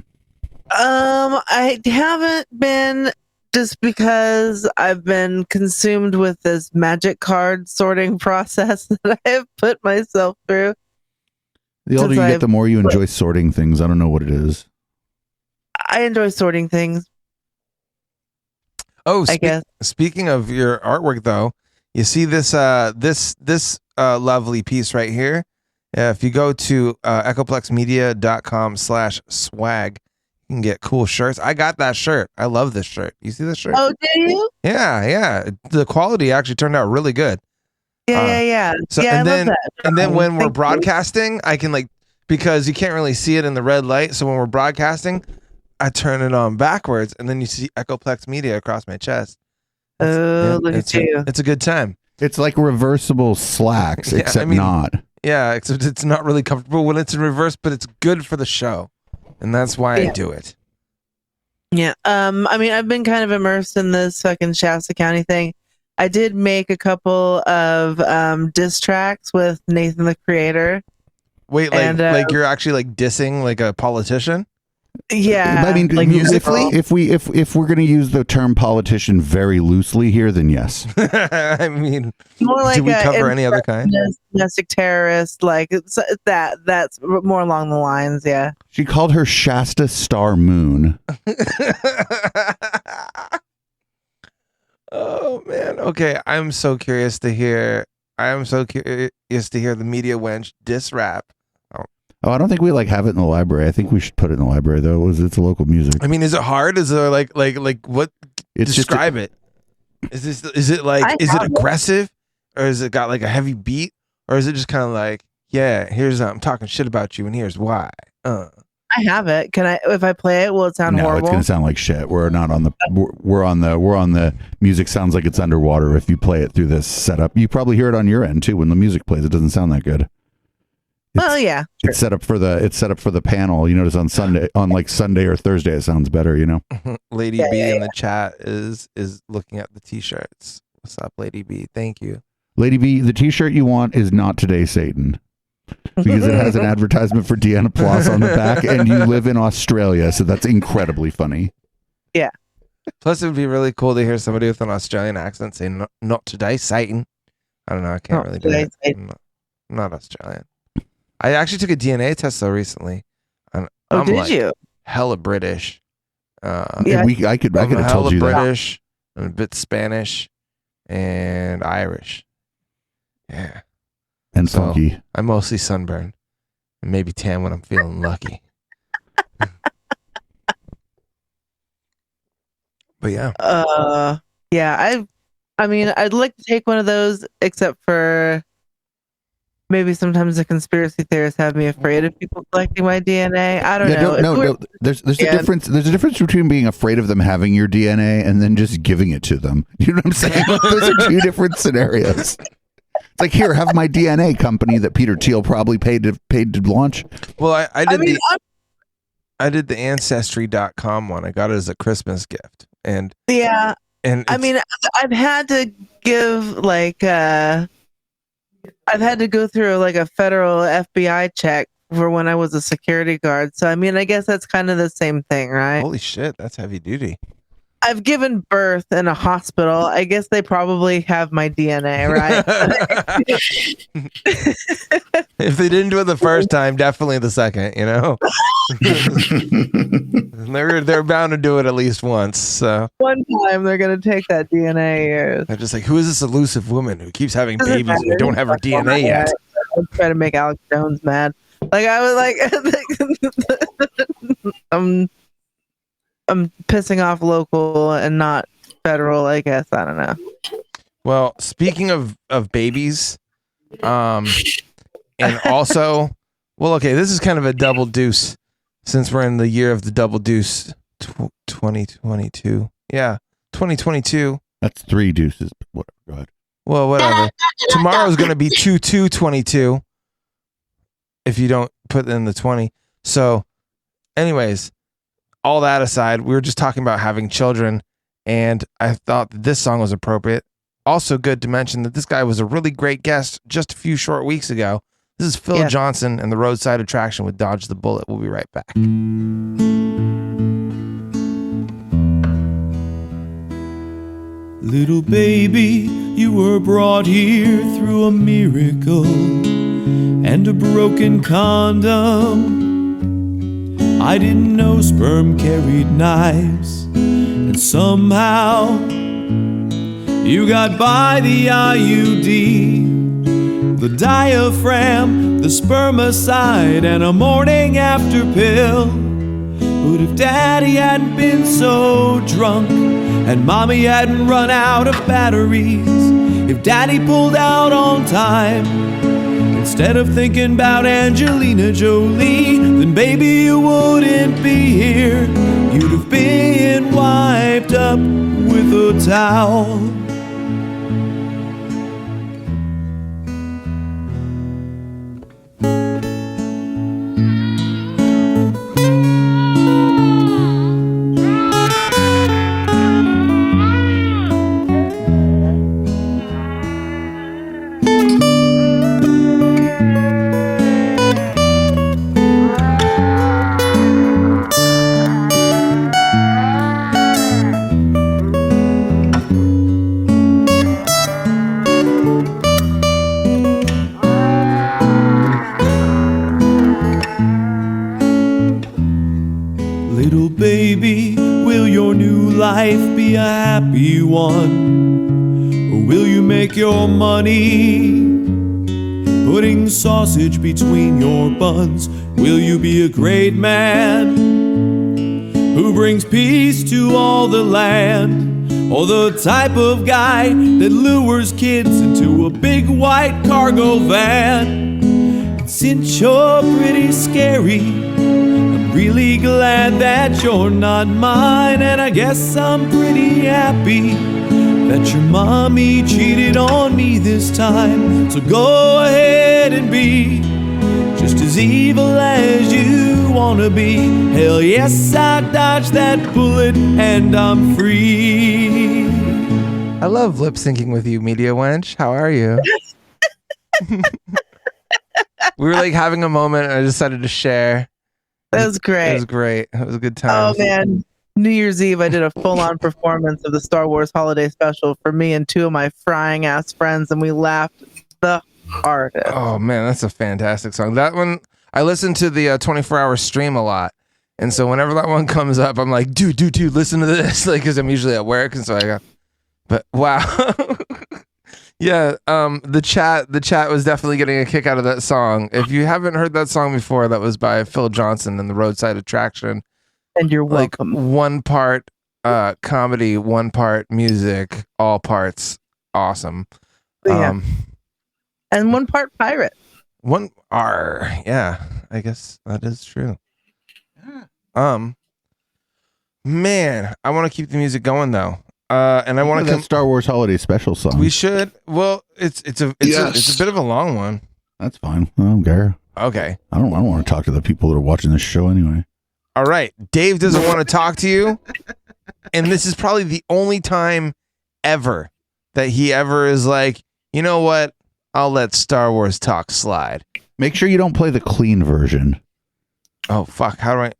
I haven't been, just because I've been consumed with this magic card sorting process that I have put myself through. The older you get, the more you enjoy sorting things. I don't know what it is. I enjoy sorting things. Oh, I guess. Speaking of your artwork, though, you see this lovely piece right here. If you go to echoplexmedia.com/swag, you can get cool shirts. I got that shirt. I love this shirt. You see this shirt? Oh, do you? Yeah. The quality actually turned out really good. Yeah. So, yeah, and I then, love that. and then when we're Thank you. broadcasting, I can because you can't really see it in the red light. So when we're broadcasting, I turn it on backwards, and then you see Echoplex Media across my chest. Look at you. It's a good time. It's like reversible slacks, except not. Yeah, except it's not really comfortable when it's in reverse, but it's good for the show, and that's why I do it. Yeah. I mean, I've been kind of immersed in this fucking Shasta County thing. I did make a couple of diss tracks with Nathan the Creator. Wait, like you're actually like dissing like a politician? Yeah. I mean, like musically, if we're going to use the term politician very loosely here, then yes. I mean, more like do we cover any other kind? Domestic terrorist, like that's more along the lines. Yeah. She called her Shasta Star Moon. Oh man. Okay, I'm so curious to hear. The Media Wench diss rap. Oh, I don't think we have it in the library. I think we should put it in the library though. It's local music. I mean, is it hard? Is there like what? It's describe it. Is it aggressive, or is it got like a heavy beat, or is it just kind of like, yeah, here's I'm talking shit about you, and here's why. I have it. Can I? If I play it, will it sound horrible? No, it's gonna sound like shit. We're not on the. We're on the music. Sounds like it's underwater. If you play it through this setup, you probably hear it on your end too. When the music plays, it doesn't sound that good. Yeah. It's set up for the panel. You notice on Sunday or Thursday, it sounds better. You know. Lady B in the chat is looking at the t-shirts. What's up, Lady B? Thank you. Lady B, the t-shirt you want is not Today Satan, because it has an advertisement for Deanna Ploss on the back, and you live in Australia, so that's incredibly funny. Yeah. Plus, it would be really cool to hear somebody with an Australian accent say, "Not today, Satan." I don't know. I can't really do it. I'm not Australian. I actually took a DNA test though recently. And I'm did you? Hella British. Yeah, I could have told you British, and a bit Spanish, and Irish. Yeah. And funky. I'm mostly sunburned, and maybe tan when I'm feeling lucky. But yeah. Yeah. I mean, I'd like to take one of those, except for. Maybe sometimes the conspiracy theorists have me afraid of people collecting my DNA. I don't know. No. There's a difference. There's a difference between being afraid of them having your DNA and then just giving it to them. You know what I'm saying? Those are two different scenarios. It's like, here, have my DNA company that Peter Thiel probably paid to launch. Well, I did the Ancestry.com one. I got it as a Christmas gift, and yeah, and I mean, I've had to give I've had to go through like a federal FBI check for when I was a security guard. So, I mean, I guess that's kind of the same thing, right? Holy shit, that's heavy duty. I've given birth in a hospital. I guess they probably have my DNA, right? If they didn't do it the first time, definitely the second, you know? they're bound to do it at least once. So One time they're gonna take that DNA. they're just like, who is this elusive woman who keeps having babies and we don't have her DNA yet? I'm trying to make Alex Jones mad. Like I was like, I'm pissing off local and not federal. I guess I don't know. Well, speaking of babies, and also, well, okay, this is kind of a double deuce since we're in the year of the double deuce, 2022. Yeah, 2022. That's 3 deuces. But whatever. Go ahead. Well, whatever. Tomorrow's going to be 2/2/22 if you don't put in the 20. So, anyways, all that aside, we were just talking about having children, and I thought that this song was appropriate. Also good to mention that this guy was a really great guest just a few short weeks ago. This is Phil Johnson and the Roadside Attraction with Dodge the Bullet. We'll be right back. Little baby, you were brought here through a miracle and a broken condom. I didn't know sperm carried knives, and somehow you got by the IUD, the diaphragm, the spermicide, and a morning after pill. But if Daddy hadn't been so drunk and Mommy hadn't run out of batteries, if Daddy pulled out on time instead of thinking about Angelina Jolie, then baby you wouldn't be here. You'd have been wiped up with a towel. Baby, will your new life be a happy one? Or will you make your money putting sausage between your buns? Will you be a great man who brings peace to all the land? Or the type of guy that lures kids into a big white cargo van? And since you're pretty scary, really glad that you're not mine, and I guess I'm pretty happy that your mommy cheated on me this time. So go ahead and be just as evil as you wanna be. Hell yes, I dodged that bullet and I'm free. I love lip syncing with you, Media Wench. How are you? We were like having a moment and I decided to share. That was great. It was great. It was a good time. Oh man, New Year's Eve I did a full-on performance of the Star Wars Holiday Special for me and 2 of my frying ass friends, and we laughed the hardest. Oh man, that's a fantastic song. That one, I listened to the 24-hour stream a lot, and so whenever that one comes up, I'm like, dude, listen to this, like, because I'm usually at work, and so I got. But wow. Yeah, the chat was definitely getting a kick out of that song. If you haven't heard that song before, that was by Phil Johnson and the Roadside Attraction. And you're like welcome. One part comedy, one part music, all parts awesome. Yeah. And one part pirate. Yeah, I guess that is true. Man, I want to keep the music going though. And I want to that Star Wars Holiday Special song. We should. Well, it's a bit of a long one. That's fine. I don't care. Okay. I don't want to talk to the people that are watching this show anyway. All right. Dave doesn't want to talk to you, and this is probably the only time ever that he ever is like, you know what? I'll let Star Wars talk slide. Make sure you don't play the clean version. Oh fuck! How do I?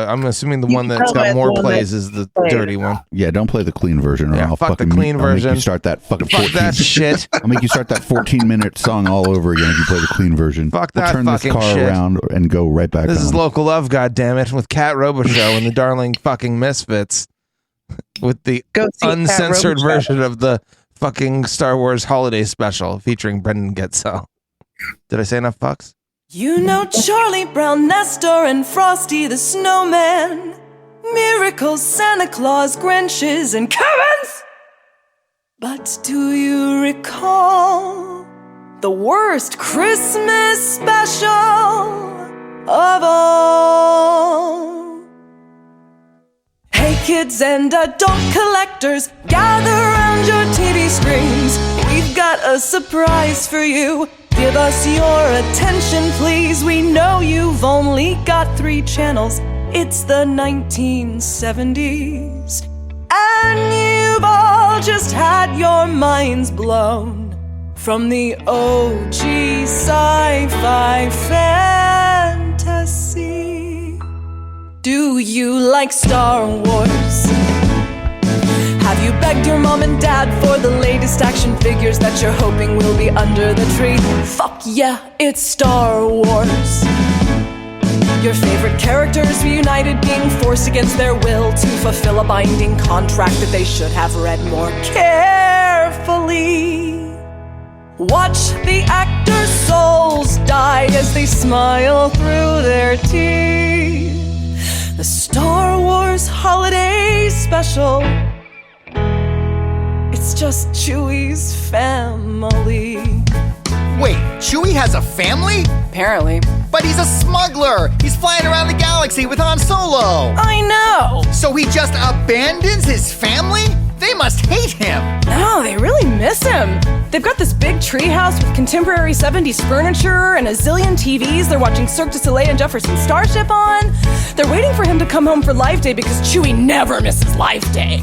I'm assuming the You one can that's tell got that more one plays that's is the played. dirty one. Yeah, don't play the clean version, or Yeah, I'll fuck the fucking clean I'll make version. you start that fucking 14. Fuck that shit. I'll make you start that 14-minute song all over again if you play the clean version. Fuck We'll that turn this fucking car shit. around and go right back. This is on. Local Love, goddammit, with Cat Robo Show and the darling fucking Misfits, with the Go see Cat uncensored Robo Show. version of the fucking Star Wars holiday special featuring Brendan Getzel. Did I say enough fucks? You know Charlie Brown, Nestor, and Frosty the Snowman, Miracles, Santa Claus, Grinches, and Karens. But do you recall the worst Christmas special of all? Hey kids and adult collectors, gather around your TV screens. We've got a surprise for you. Give us your attention, please. We know you've only got 3 channels. It's the 1970s. And you've all just had your minds blown from the OG sci-fi fantasy. Do you like Star Wars? Have you begged your mom and dad for the latest action figures that you're hoping will be under the tree? Fuck yeah, it's Star Wars. Your favorite characters reunited, being forced against their will to fulfill a binding contract that they should have read more carefully. Watch the actors' souls die as they smile through their teeth. The Star Wars Holiday Special. It's just Chewie's family. Wait, Chewie has a family? Apparently. But he's a smuggler! He's flying around the galaxy with Han Solo! I know! So he just abandons his family? They must hate him! No, they really miss him. They've got this big treehouse with contemporary 70s furniture and a zillion TVs they're watching Cirque du Soleil and Jefferson Starship on. They're waiting for him to come home for Life Day because Chewie never misses Life Day.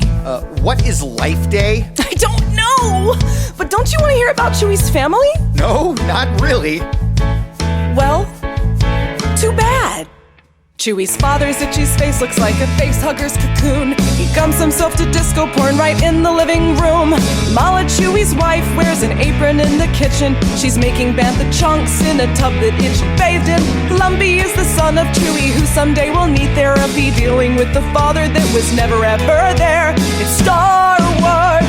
What is Life Day? I don't know! But don't you want to hear about Chewie's family? No, not really. Well, too bad. Chewie's father's itchy face looks like a facehugger's cocoon. He gums himself to disco porn right in the living room. Mala, Chewie's wife, wears an apron in the kitchen. She's making bantha chunks in a tub that Itchy bathed in. Lumpy is the son of Chewie, who someday will need therapy, dealing with the father that was never ever there. It's Star Wars.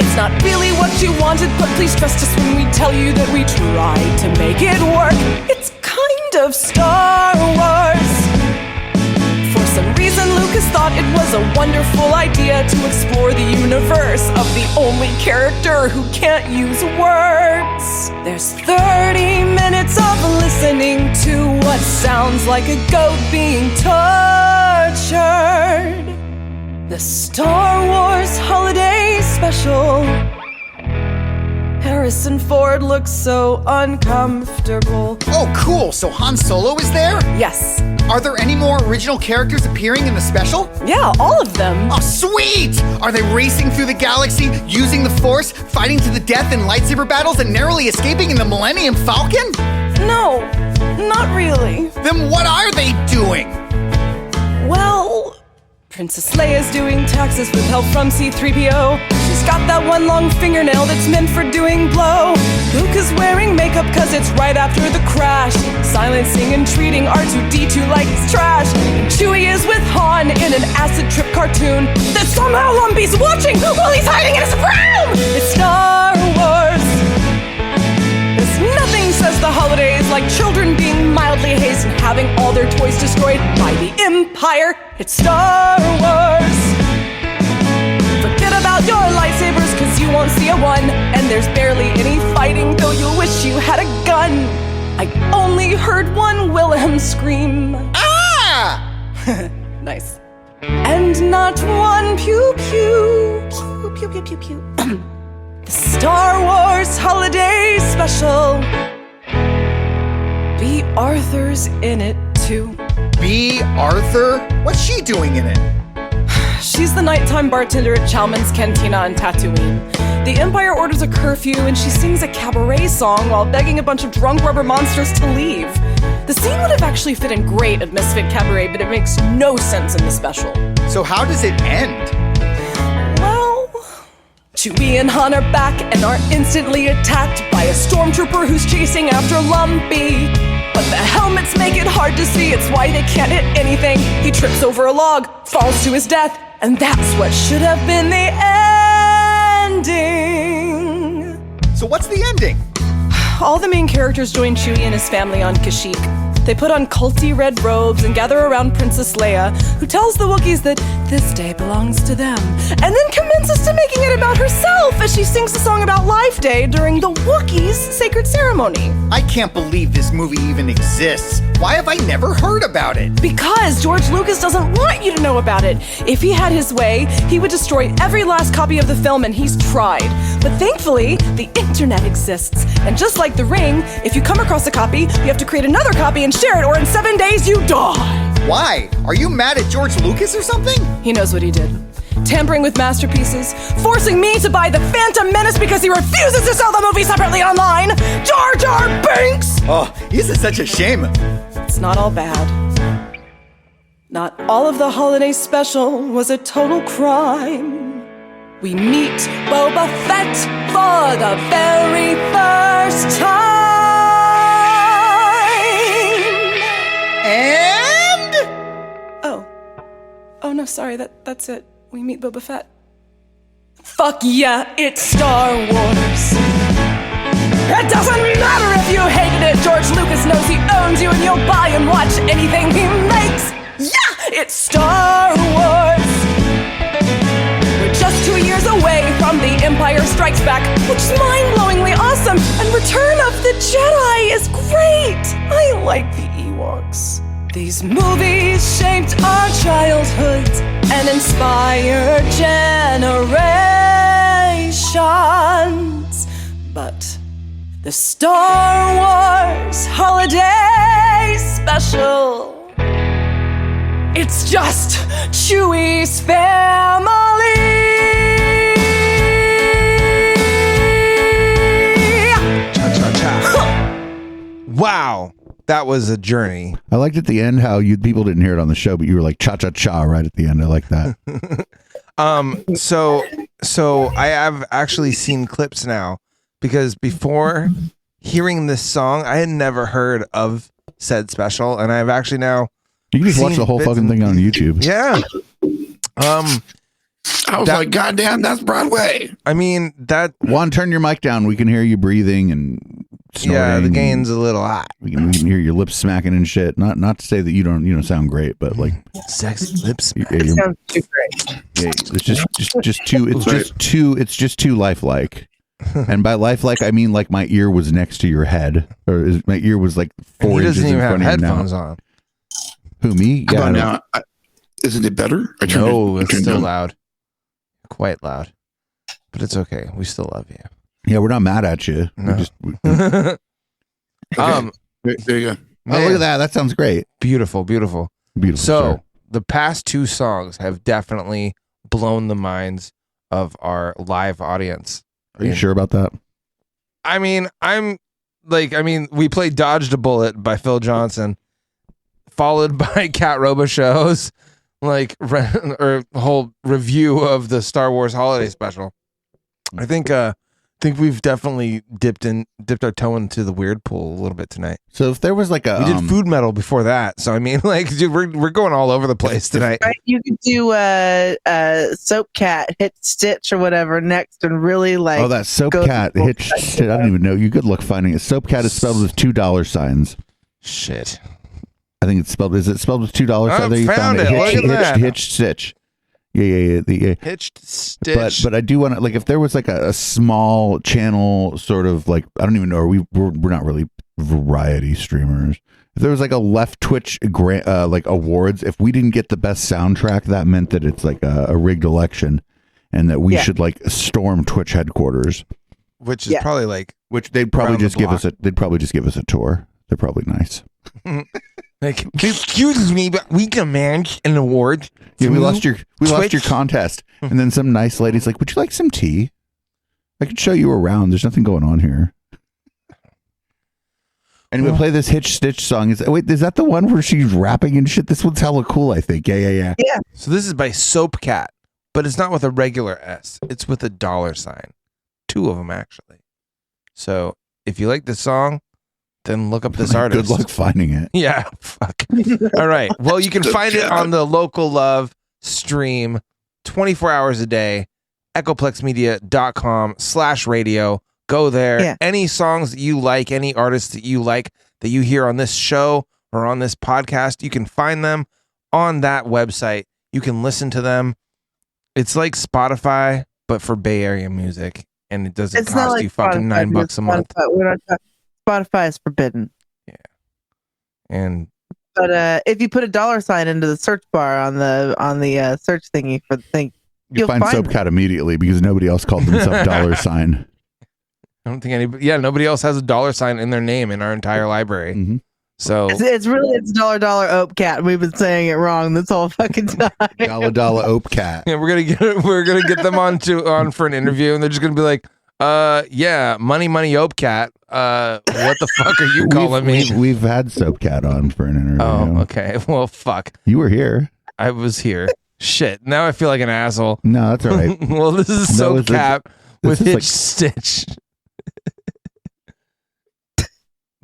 It's not really what you wanted, but please trust us when we tell you that we tried to make it work. It's kind of Star Wars. For some reason, Lucas thought it was a wonderful idea to explore the universe of the only character who can't use words. There's 30 minutes of listening to what sounds like a goat being tortured. The Star Wars Holiday Special. Harrison Ford looks so uncomfortable. Oh, cool. So Han Solo is there? Yes. Are there any more original characters appearing in the special? Yeah, all of them. Oh, sweet! Are they racing through the galaxy, using the Force, fighting to the death in lightsaber battles, and narrowly escaping in the Millennium Falcon? No, not really. Then what are they doing? Well, Princess Leia's doing taxes with help from C-3PO. She's got that one long fingernail that's meant for doing blow. Luke is wearing makeup cause it's right after the crash, silencing and treating R2-D2 like he's trash. And Chewie is with Han in an acid trip cartoon that somehow Lumpy's watching while he's hiding in his room. It's Star Wars. There's nothing says the holidays like children being mildly hazed and having all their toys destroyed by the Empire. It's Star Wars. Forget about your lightsabers cause you won't see a one. And there's barely any fighting, though you wish you had a gun. I only heard one Wilhelm scream. Ah! Nice. And not one pew pew. Pew pew pew pew pew. The Star Wars Holiday Special. B. Arthur's in it too. B. Arthur? What's she doing in it? She's the nighttime bartender at Chalman's Cantina on Tatooine. The Empire orders a curfew and she sings a cabaret song while begging a bunch of drunk rubber monsters to leave. The scene would have actually fit in great at Misfit Cabaret, but it makes no sense in the special. So how does it end? Well, Chewie and Han are back and are instantly attacked by a stormtrooper who's chasing after Lumpy. But the helmets make it hard to see, it's why they can't hit anything. He trips over a log, falls to his death, and that's what should have been the ending. So what's the ending? All the main characters join Chewie and his family on Kashyyyk. They put on culty red robes and gather around Princess Leia, who tells the Wookiees that this day belongs to them, and then commences to making it about herself as she sings a song about Life Day during the Wookiees' sacred ceremony. I can't believe this movie even exists. Why have I never heard about it? Because George Lucas doesn't want you to know about it. If he had his way, he would destroy every last copy of the film, and he's tried. But thankfully, the internet exists. And just like The Ring, if you come across a copy, you have to create another copy and share it, or in 7 days you die. Why? Are you mad at George Lucas or something? He knows what he did. Tampering with masterpieces, forcing me to buy The Phantom Menace because he refuses to sell the movie separately online. Jar Jar Binks! Oh, this is such a shame. It's not all bad. Not all of the holiday special was a total crime. We meet Boba Fett for the very first time. And? Oh no, sorry, that's it. We meet Boba Fett. Fuck yeah, it's Star Wars. It doesn't matter if you hated it. George Lucas knows he owns you and you'll buy and watch anything he makes. Yeah, it's Star Wars. We're just 2 years away from The Empire Strikes Back, which is mind-blowingly awesome, and Return of the Jedi is great. I like the Ewoks. These movies shaped our childhoods and inspired generations. But the Star Wars Holiday Special, it's just Chewie's family. Wow. That was a journey. I liked at the end how people didn't hear it on the show, but you were like cha cha cha right at the end. I like that. So I have actually seen clips now, because before hearing this song, I had never heard of said special, and I've actually now you can just watch the whole fucking thing on YouTube. Yeah. I was like, God damn, that's Broadway. I mean, that Juan, turn your mic down. We can hear you breathing and snorting. Yeah, the gain's a little hot. We can hear your lips smacking and shit. Not to say that you don't sound great, but like sexy lips. It sounds too great. Yeah, it's just too lifelike. And by lifelike, I mean like my ear was next to your head, or my ear was like 4 inches in front of you now. Headphones on. Who, me? Yeah. Now, isn't it better? No, it's still loud. Quite loud. But it's okay. We still love you. Yeah, we're not mad at you. No. Okay. There you go. Oh, look at that. That sounds great. Beautiful. So, sir. The past two songs have definitely blown the minds of our live audience. Are you sure about that? I mean, we played Dodged a Bullet by Phil Johnson, followed by Cat Robo Show's or whole review of the Star Wars Holiday Special. I think we've definitely dipped our toe into the weird pool a little bit tonight. So if there was like a we did food metal before that, so I mean, dude, we're going all over the place tonight. Right, you could do Soap Cat, Hit Stitch or whatever next, and really like. Oh, that Soap Cat Hit Stitch. I don't even know. You good luck finding it. Soap Cat is spelled with $2 Shit. I think it's spelled. Is it spelled with $2? I there you found it. Look at that. Hitched Stitch. Yeah. Hitched Stitch. But I do want to, like, if there was like a small channel sort of like, I don't even know, we're not really variety streamers. If there was like a left Twitch like awards, if we didn't get the best soundtrack, that meant that it's like a rigged election, and that we should like storm Twitch headquarters. Which is probably like, which they'd probably just give us they'd probably just give us a tour. They're probably nice. Like, excuse me, but we demand an award. Yeah, we lost your contest, and then some nice lady's like, "Would you like some tea? I could show you around. There's nothing going on here." And we play this Hitch Stitch song. Is that the one where she's rapping and shit? This one's hella cool, I think. Yeah. So this is by Soap Cat, but it's not with a regular S. It's with a $sign. 2 of them, actually. So if you like this song, then look up this artist. Good luck finding it. Yeah, fuck. All right. Well, you can find it on the Local Love stream 24 hours a day, echoplexmedia.com/radio. Go there. Yeah. Any songs that you like, any artists that you like that you hear on this show or on this podcast, you can find them on that website. You can listen to them. It's like Spotify, but for Bay Area music. And it doesn't cost you fucking $9 a month. Spotify is forbidden. Yeah. And but if you put a $sign into the search bar on the search thingy for the thing, you'll find Soap Cat immediately because nobody else called themselves $sign. I don't think anybody. Yeah, nobody else has a $sign in their name in our entire library. Mm-hmm. So it's $dollar Ope Cat. We've been saying it wrong this whole fucking time. $dollar Ope Cat. Yeah, we're gonna get them on for an interview, and they're just gonna be like, yeah, money Ope Cat. What the fuck are you calling me? We've had Soap Cat on for an interview. Oh, okay. Well, fuck. You were here. I was here. Shit. Now I feel like an asshole. No, that's all right. Well, this is Soap Cat with Hitch Stitch.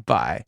Bye.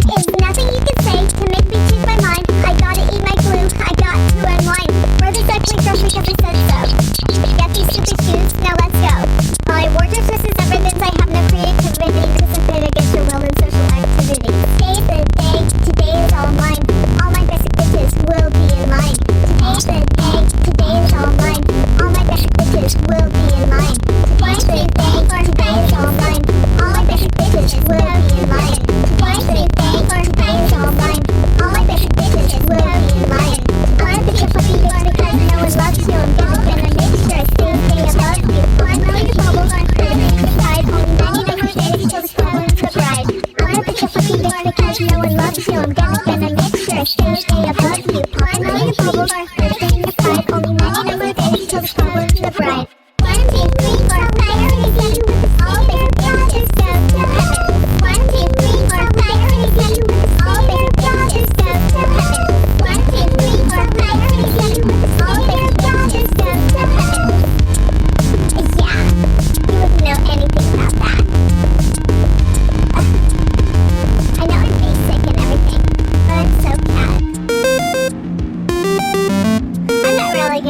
There's nothing you can say to make me change my mind. I gotta eat my glue. I got to unwind. Brothers actually fresh because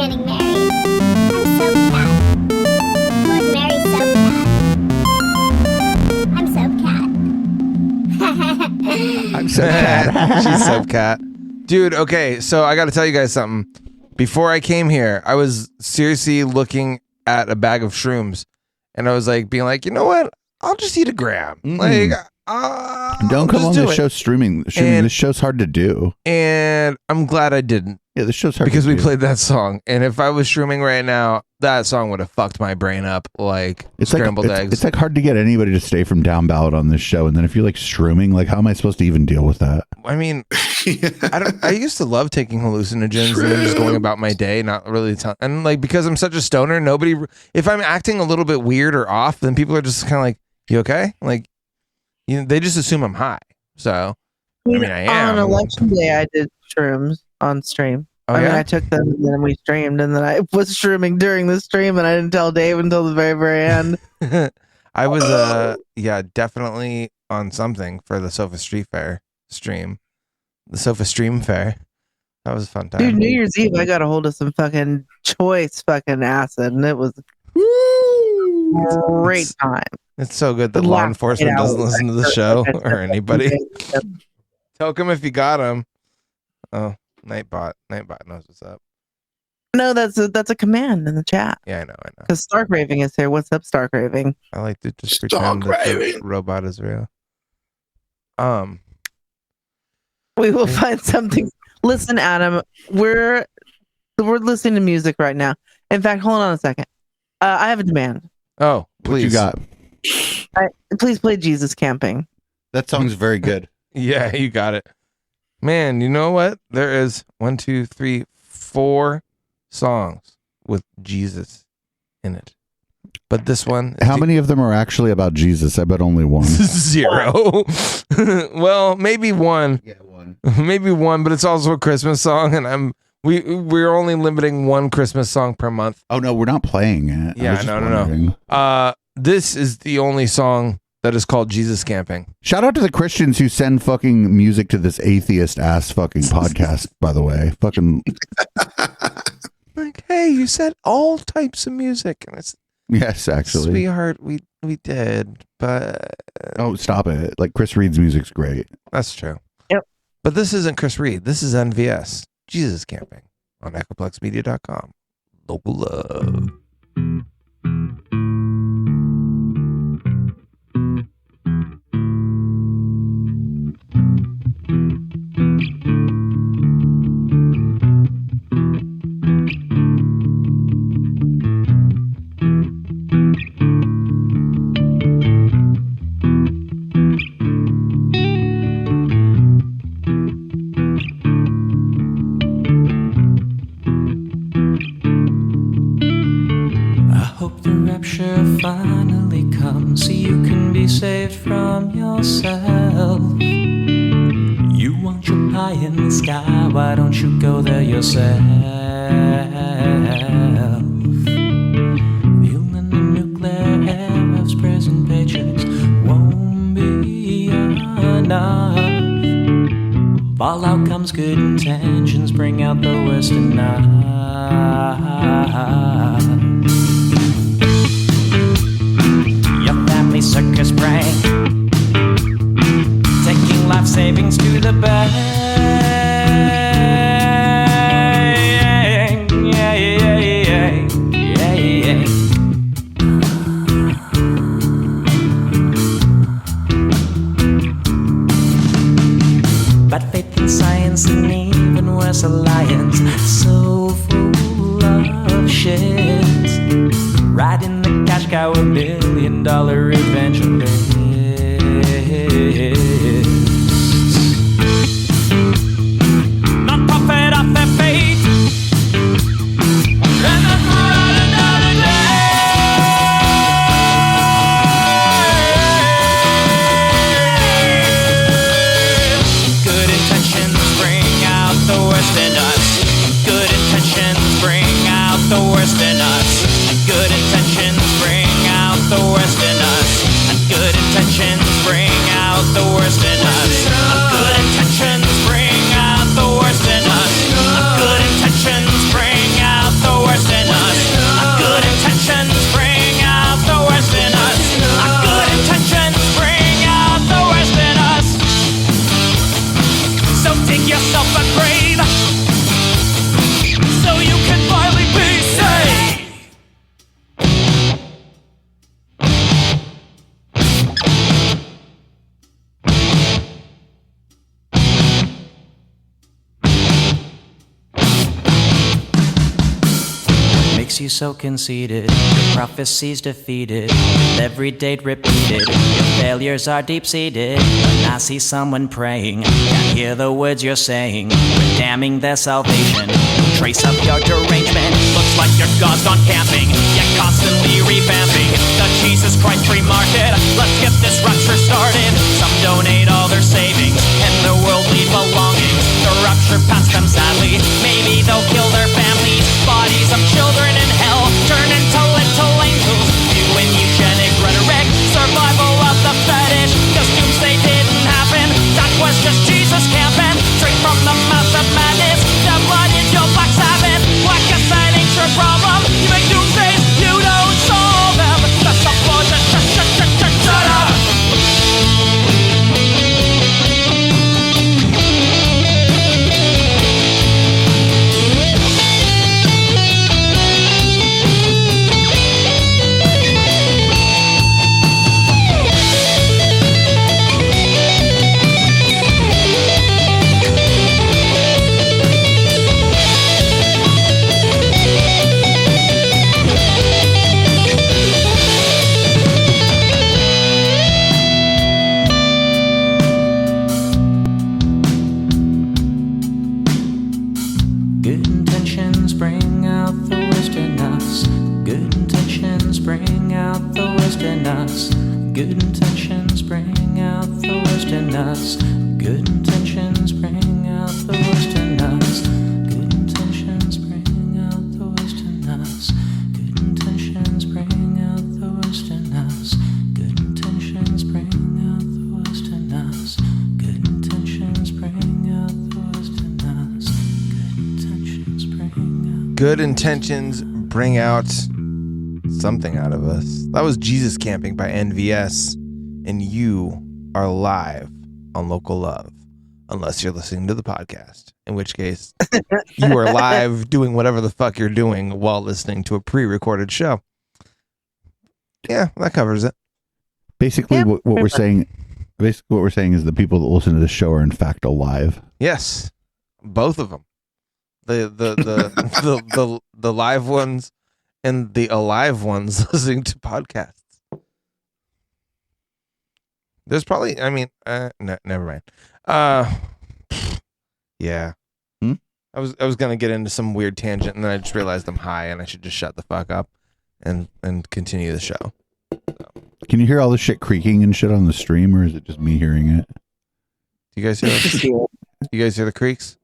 getting married. I'm so cat. Lord Mary so cat. I'm so cat. She's so cat. Dude, okay, so I got to tell you guys something. Before I came here, I was seriously looking at a bag of shrooms, and I was like, being like, you know what? I'll just eat a gram. Like, don't come on this show streaming. And- This show's hard to do. And I'm glad I didn't. Yeah, this show's hard because to we do. played that song. And if I was shrooming right now, that song would have fucked my brain up like scrambled eggs. It's like hard to get anybody to stay from down ballot on this show. And then if you're like streaming, like how am I supposed to even deal with that? I mean, I used to love taking hallucinogens and then just going about my day, not really telling. And like, because I'm such a stoner, if I'm acting a little bit weird or off, then people are just kind of like, you okay? Like, they just assume I'm high. So, I mean, I am. On election day, I did shrooms on stream. Oh, I mean, yeah? I took them and then we streamed, and then I was streaming during the stream, and I didn't tell Dave until the very, very end. I was, definitely on something for the Sofa Street Fair stream. The Sofa Stream Fair. That was a fun time. Dude, New Year's Eve, I got a hold of some fucking choice fucking acid, and it was great time. It's so good that The law last enforcement 8 doesn't hours, listen to the I show heard- or anybody. Tell him if you got him. Oh, Nightbot. Nightbot knows what's up. No, that's a command in the chat. Yeah, I know. Because Stark Raving is here. What's up, Stark Raving? I like to just pretend that the robot is real. We will find something. Listen, Adam, we're listening to music right now. In fact, hold on a second. I have a demand. Oh, What you got? Please play Jesus Camping. That song's very good. Yeah, you got it. Man, you know what? There is 1, 2, 3, 4 songs with Jesus in it. But this one... How many of them are actually about Jesus? I bet only one. 0. Well, maybe one. Yeah, one. Maybe one, but it's also a Christmas song, and we're only limiting one Christmas song per month. Oh no, we're not playing it. Yeah, no. This is the only song that is called Jesus Camping. Shout out to the Christians who send fucking music to this atheist ass fucking podcast, by the way. Fucking like, hey, you said all types of music. And it's yes, actually. Sweetheart, we did, but oh, stop it. Like Chris Reed's music's great. That's true. Yep. But this isn't Chris Reed. This is NVS. Jesus Camping on echoplexmedia.com. Local love. Finally comes so you can be saved from yourself. You want your pie in the sky, why don't you go there yourself? Feeling the nuclear air of prison paychecks won't be enough. Fallout comes good intentions, bring out the worst in us. Circus prank, taking life savings to the bank. Yeah. Bad faith in science and even worse alliance, so full of shit. Riding the cash cow, a $1 billion evangelist. Non-profit off their faith. And that's right another day. Good intentions bring out the worst in us. Good intentions bring out the worst in us. Good intentions bring out the worst in us. And good intentions bring out the worst in us. Good intentions bring out the worst in us. Good intentions bring out the makes you so conceited? Your prophecies defeated, with every date repeated. Your failures are deep-seated. When I see someone praying, can't hear the words you're saying. We're damning their salvation. Trace of your derangement. Looks like your God's gone camping, yet constantly revamping the Jesus Christ free market. Let's get this rupture started. Some donate all their savings and their worldly belongings. The rupture past them sadly. Maybe they'll kill their families. Bodies of children in hell turn into little angels. Doing eugenic rhetoric. Survival of the fetish. Cause doomsday didn't happen. That was just Jesus camping. Straight from the mouth of madness. The blood is your Black Sabbath. Like I said, ain't your problem. You make doomsdays, you don't solve them. That's a floor, just shut up. Good intentions bring out the worst in us. Good intentions bring out the worst in us. Good intentions bring out the worst in us. Good intentions bring out the worst in us. Good intentions bring out the worst in us. Good intentions bring out the worst in us. Good intentions bring out the worst in us. Good intentions bring out the worst in us. Good intentions bring out something out of us. That was Jesus Camping by NVS, and you are live on Local Love, unless you're listening to the podcast, in which case you are live doing whatever the fuck you're doing while listening to a pre-recorded show. Yeah, that covers it. Basically, Yeah, what we're saying, is the people that listen to this show are in fact alive. Yes, both of them. The live ones and the alive ones listening to podcasts. There's probably, no, never mind. Yeah. I was gonna get into some weird tangent, and then I just realized I'm high, and I should just shut the fuck up and continue the show. So. Can you hear all the shit creaking and shit on the stream, or is it just me hearing it? Do you guys hear? You guys hear the creaks?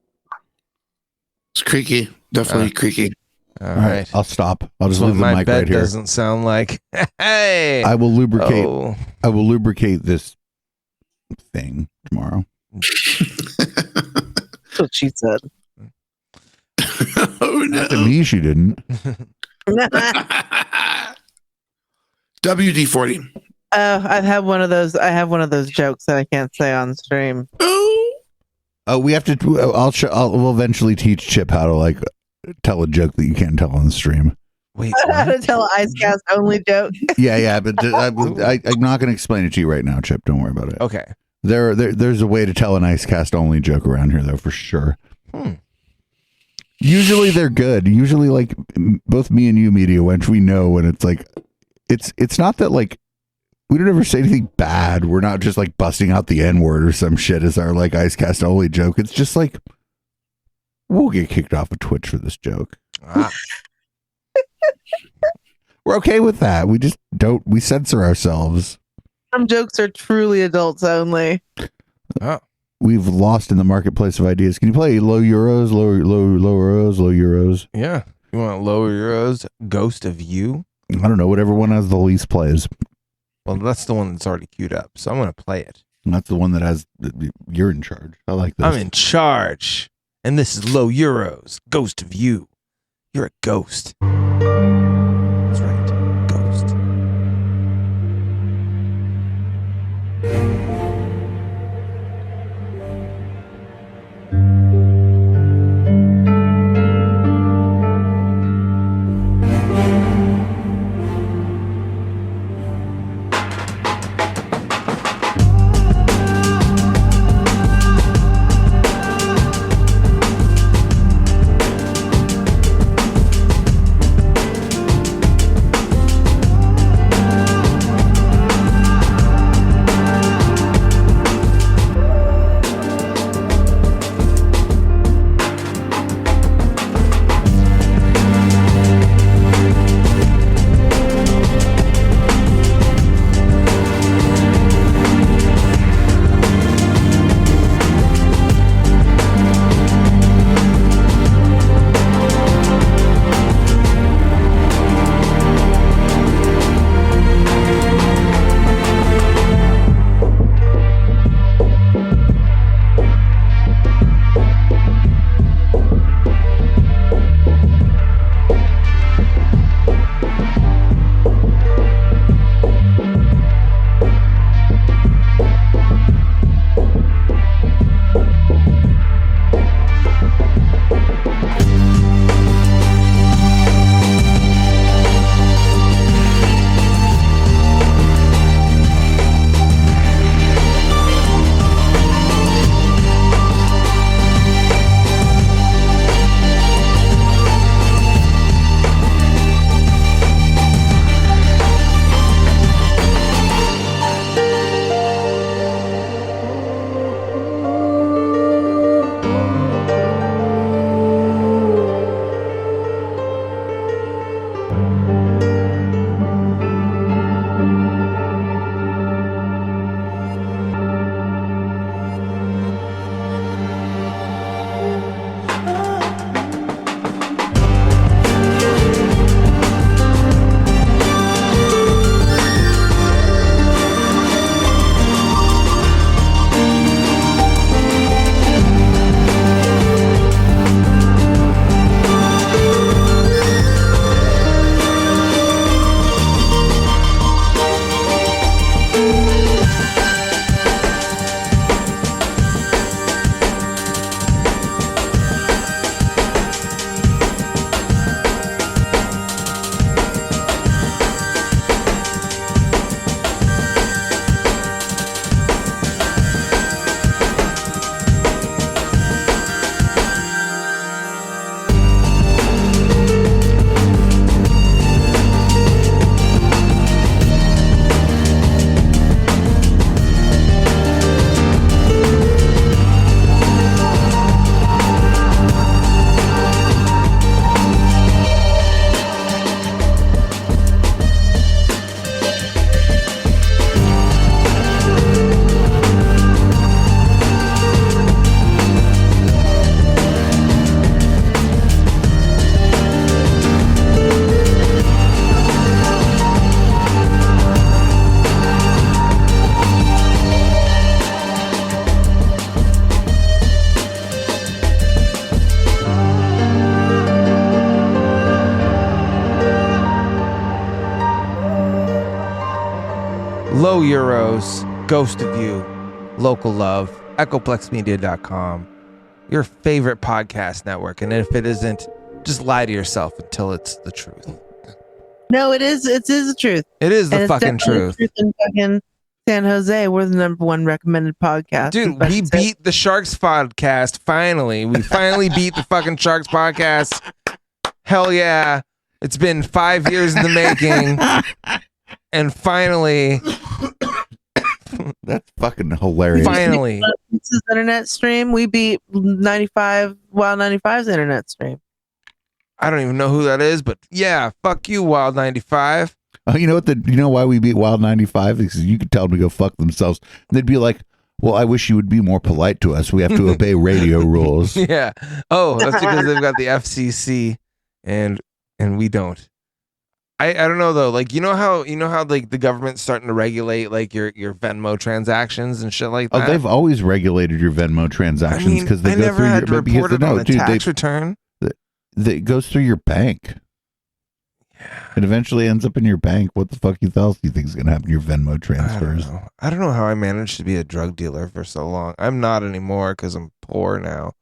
It's creaky. Definitely creaky. All right. I'll stop. I'll just That's leave the what my mic bed right here. doesn't sound like. Hey, I will lubricate. Oh. I will lubricate this thing tomorrow. That's what she said. Oh no. To me, she didn't. WD-40. I've had one of those. I have one of those jokes that I can't say on stream. We have to. We'll eventually teach Chip how to tell a joke that you can't tell on the stream. Wait, How to tell an Icecast only joke. Yeah, but I'm not going to explain it to you right now, Chip. Don't worry about it. Okay. There's a way to tell an Icecast only joke around here, though, for sure. Usually they're good. Usually, both me and you, Media Wench, we know when it's it's not that we don't ever say anything bad. We're not just busting out the N-word or some shit as our Icecast only joke. It's just we'll get kicked off of Twitch for this joke. We're okay with that. We just don't. We censor ourselves. Some jokes are truly adults only. Oh. We've lost in the marketplace of ideas. Can you play low euros, low euros? Yeah. You want low euros? Ghost of You? I don't know. Whatever one has the least plays. Well, that's the one that's already queued up, so I'm going to play it. And that's the one that has. You're in charge. I like this. I'm in charge. And this is Low Euros, Ghost of You. You're a ghost. That's right. Ghost. Low Euros, Ghost of You, Local Love, EchoPlexMedia.com, your favorite podcast network. And if it isn't, just lie to yourself until it's the truth. No, it is. It is the truth. It is the And it's fucking definitely truth. the truth in fucking San Jose. We're the #1 recommended podcast. Dude, we beat the Sharks podcast. Finally. We finally beat the fucking Sharks podcast. Hell yeah. It's been 5 years in the making. And finally. That's fucking hilarious. Finally. This is internet stream. We beat 95 Wild 95's internet stream. I don't even know who that is, but yeah, fuck you, Wild 95. Oh, you know what? You know why we beat Wild 95? Because you could tell them to go fuck themselves. And they'd be like, well, I wish you would be more polite to us. We have to obey radio rules. Yeah. Oh, that's because they've got the FCC and we don't. I don't know though. Like you know how like the government's starting to regulate like your Venmo transactions and shit like that. Oh, they've always regulated your Venmo transactions because they go through had to your report it on the tax return. It goes through your bank. Yeah. It eventually ends up in your bank. What the fuck else do you think is going to happen to your Venmo transfers? I don't know how I managed to be a drug dealer for so long. I'm not anymore because I'm poor now.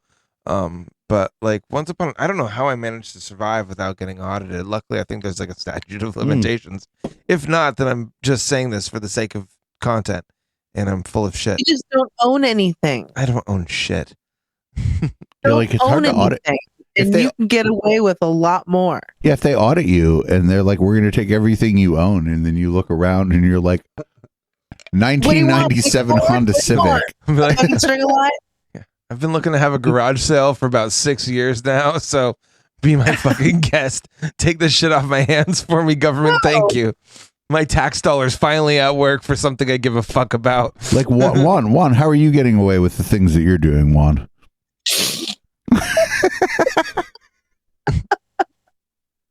But like once upon, I don't know how I managed to survive without getting audited. Luckily, I think there's like a statute of limitations. If not, then I'm just saying this for the sake of content, and I'm full of shit. You just don't own anything. I don't own shit. You're like, it's hard to audit. And you can get away with a lot more. Yeah, if they audit you and they're like, we're going to take everything you own, and then you look around and you're like, 1997 Honda Civic. I've been looking to have a garage sale for about 6 years now, so be my fucking guest. Take this shit off my hands for me, government. Thank you. My tax dollars finally at work for something I give a fuck about. Like, Juan, how are you getting away with the things that you're doing, Juan?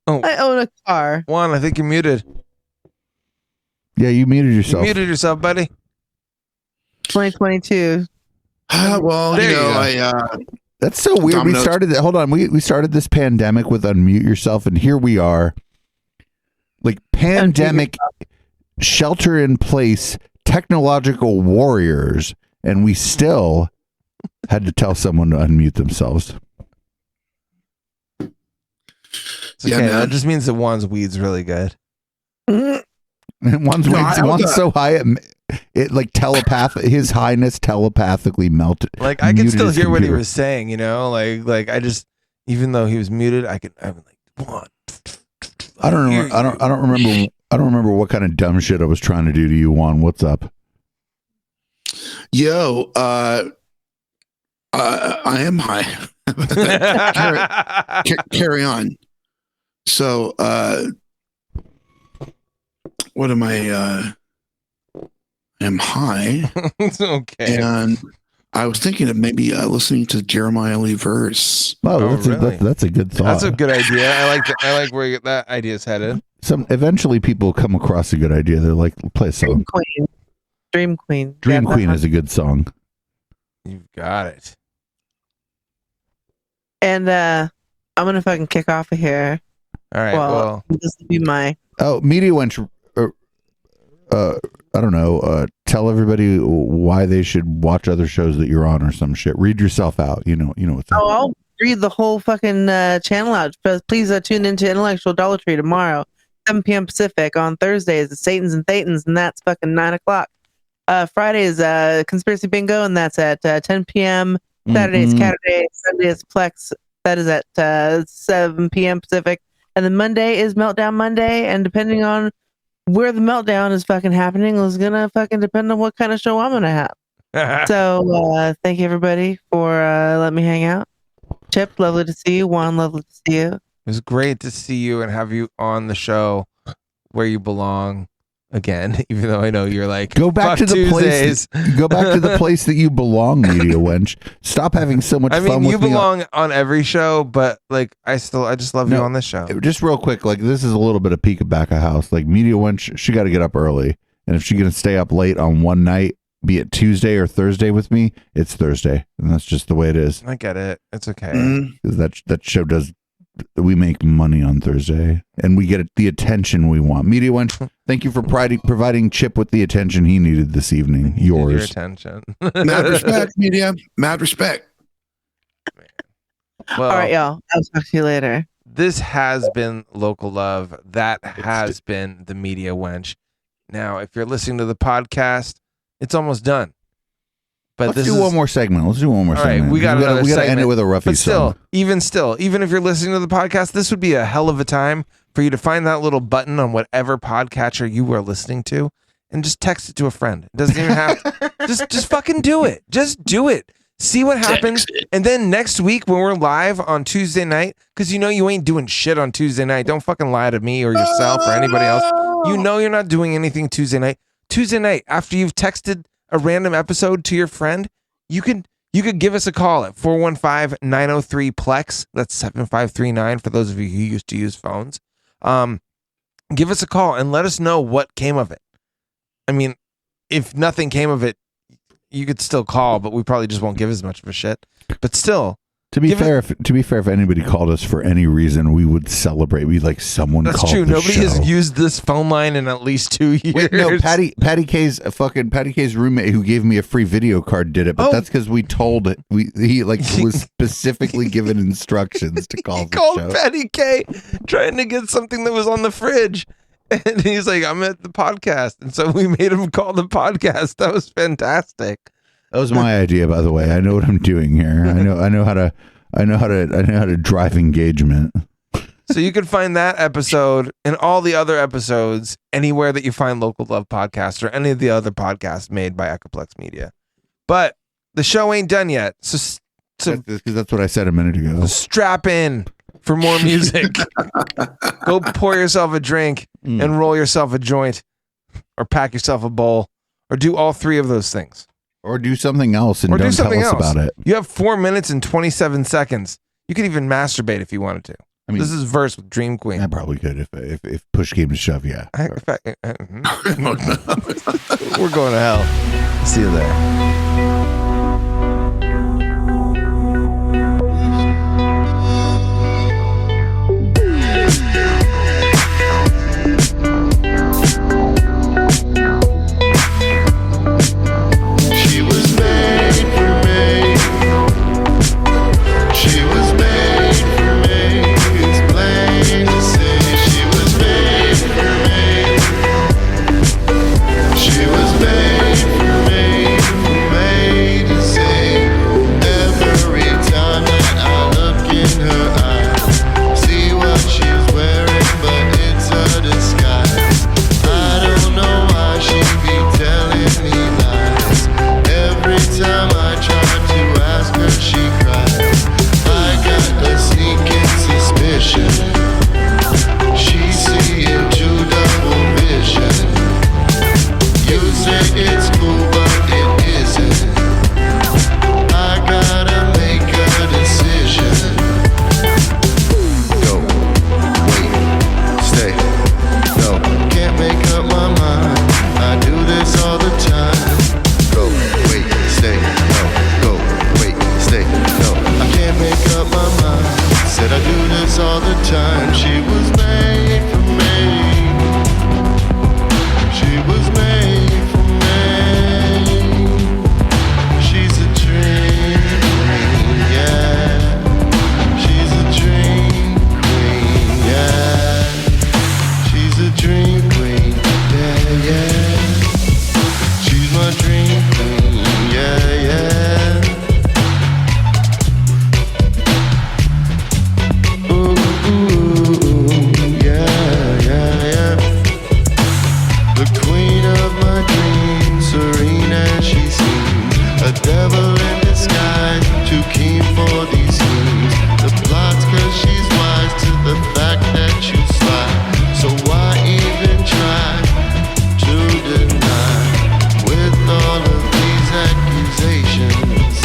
Oh, I own a car. Juan, I think you're muted. Yeah, you muted yourself. You muted yourself, buddy. 2022. Well, There you you know, go. That's so weird. Domino's. We started hold on. We started this pandemic with unmute yourself, and here we are. Like pandemic shelter in place technological warriors, and we still had to tell someone to unmute themselves. It's okay. That just means that Juan's weed's really good. And one's so high it like his highness telepathically melted. Like I could still his hear what he computer. was saying, you know, like I just, even though he was muted, I'm like, Juan. I don't remember what kind of dumb shit I was trying to do to you, Juan. What's up? Yo, I am high. carry on. So, what am I? I'm high. It's okay. And I was thinking of maybe listening to Jeremiah Lee Verse. Oh, that's a good thought. That's a good idea. I like where that idea's headed. Eventually people come across a good idea. They're like, play a song. Dream Queen. Dream Queen is a good song. You've got it. And I'm gonna fucking kick off of here. All right. Well, this will be my. Oh, Media Wench. I don't know. Tell everybody why they should watch other shows that you're on or some shit. Read yourself out. You know what's up. Oh, I'll read the whole fucking channel out. But please tune into Intellectual Dollatry tomorrow, 7 p.m. Pacific. On Thursdays, it's Satans and Thetans, and that's fucking 9 o'clock. Friday is Conspiracy Bingo, and that's at 10 p.m. Saturday is Saturday. Sunday is Plex. That is at 7 p.m. Pacific. And then Monday is Meltdown Monday, and depending on where the meltdown is fucking happening is gonna fucking depend on what kind of show I'm gonna have. So thank you everybody for letting me hang out. Chip, lovely to see you. Juan, lovely to see you. it was great to see you and have you on the show where you belong again. Even though I know you're like, go back to the Tuesdays. place. Go back to the place that you belong, Media Wench. Stop having so much fun with me. You belong on every show, but like I just love you on this show. Just real quick, like this is a little bit of peek back of house. Like Media Wench, she got to get up early, and if she's gonna stay up late on one night, be it Tuesday or Thursday with me, it's Thursday, and that's just the way it is. I get it. It's okay. Because that show does we make money on Thursday and we get the attention we want. Media Wench, thank you for providing Chip with the attention he needed this evening. Yours. Your attention. Mad respect, media. Mad respect. Well, All right, y'all. I'll talk to you later. This has been Local Love. That has been the Media Wench. Now, if you're listening to the podcast, it's almost done. But Let's do one more segment. All right, segment. we got another we gotta end segment. it with a Ruffy But still, song. even if you're listening to the podcast, this would be a hell of a time for you to find that little button on whatever podcatcher you are listening to and just text it to a friend. It doesn't even have to. Just fucking do it. Just do it. See what happens. And then next week when we're live on Tuesday night, because you know you ain't doing shit on Tuesday night. Don't fucking lie to me or yourself or anybody else. You know you're not doing anything Tuesday night. Tuesday night, after you've texted a random episode to your friend, you could give us a call at 415-903-PLEX. That's 7539 for those of you who used to use phones. Give us a call and let us know what came of it. I mean, if nothing came of it, you could still call, but we probably just won't give as much of a shit. But still, To be fair, if anybody called us for any reason, we would celebrate. We'd like someone that's called true. the Nobody show. has used this phone line in at least 2 years. Wait, no, Patty K's roommate who gave me a free video card did it, but that's because we told it. He was specifically given instructions to call He the called show. Patty K trying to get something that was on the fridge. And he's like, I'm at the podcast. And so we made him call the podcast. That was fantastic. That was my idea, by the way. I know what I'm doing here. I know how to drive engagement. So you can find that episode and all the other episodes anywhere that you find Local Love Podcast or any of the other podcasts made by Echoplex Media. But the show ain't done yet. So that's what I said a minute ago. Strap in for more music. Go pour yourself a drink and roll yourself a joint or pack yourself a bowl or do all three of those things. Or do something else and don't tell us about it. You have 4 minutes and 27 seconds. You could even masturbate if you wanted to. I mean, this is verse with Dream Queen. I probably could if push came to shove, yeah. We're going to hell. See you there. She was made for me. She was made for me. It's plain to see. She was made for me. She was made for me. Made to see. Every time that I look in her eyes, see what she's wearing, but it's a disguise. I don't know why she be telling me lies. Every time I try to ask her, she cries. I got a sneaking suspicion she's seeing two double vision. You say it's cool, but it isn't. I gotta make a decision. Go, wait, stay. No, can't make up my mind. I do this all the time. Go, wait, stay, no. Go, wait, stay, no. I can't make up my mind. Said I do this all the time. She was made for me. She was made for me. She's a dream queen, yeah. She's a dream queen, yeah. She's a dream queen, yeah, yeah. She's my dream queen, yeah, yeah. Ooh, yeah, yeah, yeah. The queen of my dreams, serene as she seems, a devil in disguise, too keen for these schemes. The plots 'cause she's wise to the fact that you slide. So why even try to deny with all of these accusations?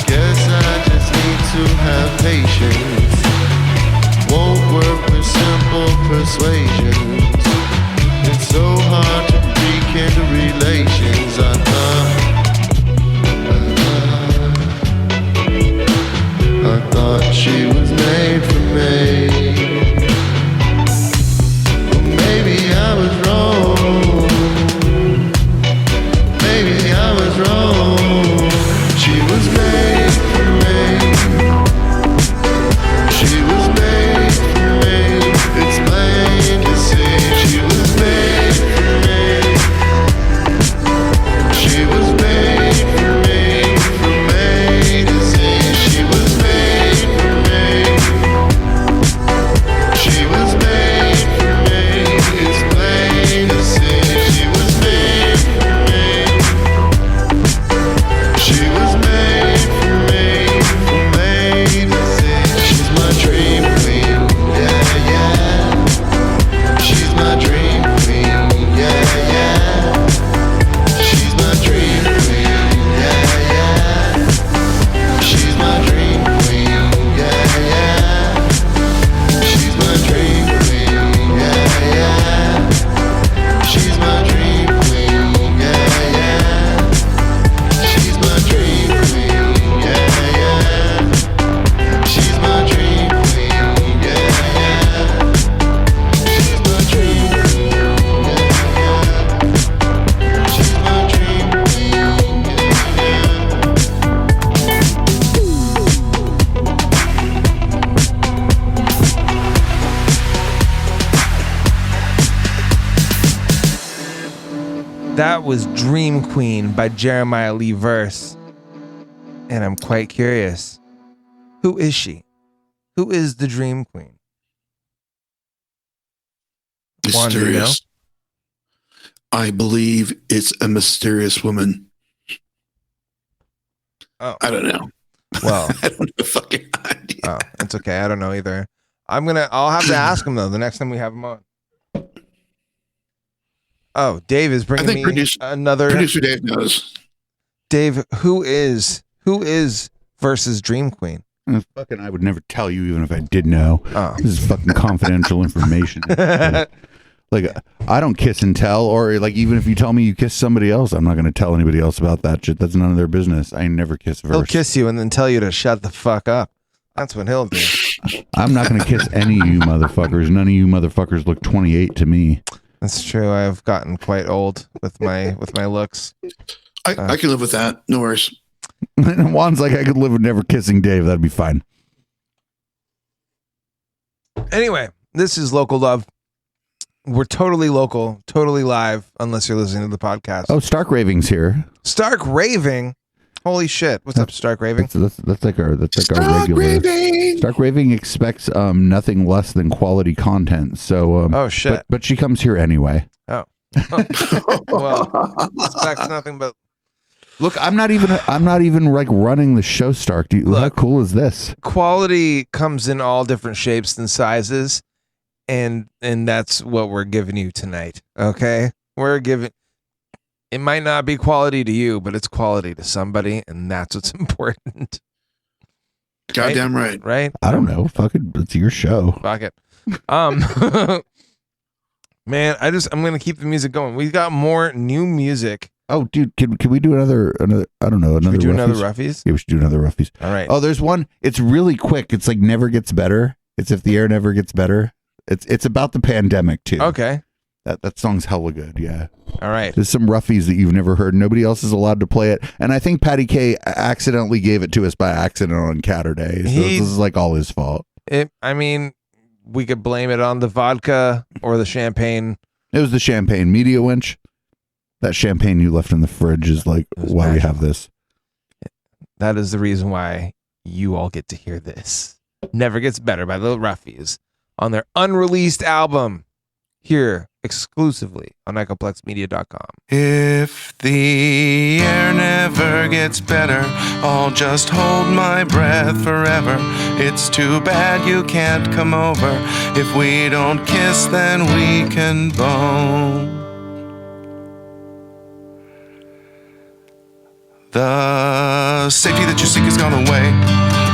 Guess I just need to have patience. Won't work with simple persuasions. It's so hard to rekindle relations. I thought she was made for me. That was Dream Queen by Jeremiah Lee Verse. And I'm quite curious. Who is she? Who is the Dream Queen? Juan, do you know? Mysterious. I believe it's a mysterious woman. Oh. I don't know. Well, I don't have a fucking idea. Oh, it's okay. I don't know either. I'll have to ask him though the next time we have him on. Oh, Dave is bringing me another. Producer Dave knows. Dave, who is versus Dream Queen? Fucking, I would never tell you even if I did know. Oh. This is fucking confidential information. Like, I don't kiss and tell, or like even if you tell me you kiss somebody else, I'm not going to tell anybody else about that shit. That's none of their business. I never kiss Verse. He'll kiss you and then tell you to shut the fuck up. That's what he'll do. I'm not going to kiss any of you motherfuckers. None of you motherfuckers look 28 to me. That's true. I've gotten quite old with my looks. I can live with that. No worries. Juan's like, I could live with never kissing Dave. That'd be fine. Anyway, this is Local Love. We're totally local, totally live, unless you're listening to the podcast. Oh, Stark Raving's here. Stark Raving? Holy shit! What's up, Stark Raving? That's like our regular. Raving. Stark Raving expects nothing less than quality content. So oh shit! But she comes here anyway. Oh. Well, expects nothing but. Look, I'm not even like running the show, Stark. How cool is this? Quality comes in all different shapes and sizes, and that's what we're giving you tonight. Okay, we're giving. It might not be quality to you, but it's quality to somebody, and that's what's important. Goddamn right. Right? I don't know. Fuck it. It's your show. Fuck it. Man, I'm gonna keep the music going. We got more new music. Oh, dude, can we do another? I don't know. Another. Should we do Roughies? another Roughies? Yeah, we should do another Roughies. All right. Oh, there's one. It's really quick. It's like Never Gets Better. It's If the Air Never Gets Better. It's about the pandemic too. Okay. That song's hella good. Yeah. All right. There's some Roughies that you've never heard. Nobody else is allowed to play it. And I think Patty K accidentally gave it to us by accident on Catterday. So this is like all his fault. I mean, we could blame it on the vodka or the champagne. It was the champagne. Media Winch. That champagne you left in the fridge is like why we have this. That is the reason why you all get to hear this. Never Gets Better by the Roughies on their unreleased album here exclusively on EchoPlexMedia.com. If the air never gets better, I'll just hold my breath forever. It's too bad you can't come over. If we don't kiss, then we can bone. The safety that you seek has gone away.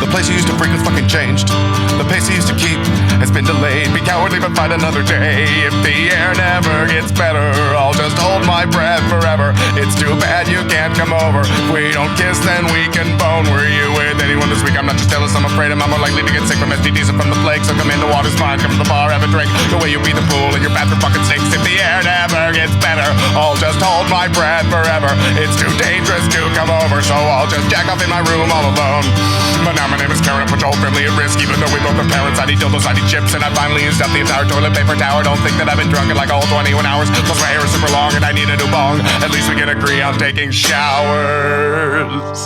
The place you used to frequent fucking changed. The pace you used to keep has been delayed. Be cowardly but fight another day. If the air never gets better, I'll just hold my breath forever. It's too bad you can't come over. If we don't kiss, then we can bone. Were you with anyone this week? I'm not just jealous, I'm afraid I'm more likely to get sick from STDs and from the plague. So come in, the water's fine, come to the bar, have a drink. The way you beat the pool and your bathroom fucking stinks. If the air never gets better, I'll just hold my breath forever. It's too dangerous to come over, so I'll just jack off in my room all alone. But now my name is Karen, put your whole family at risk. Even though we both are parents, I need dildos, I need chips. And I finally used up the entire toilet paper tower. Don't think that I've been drunk in like all 21 hours. Plus my hair is super long and I need a new bong. At least we can agree on taking showers.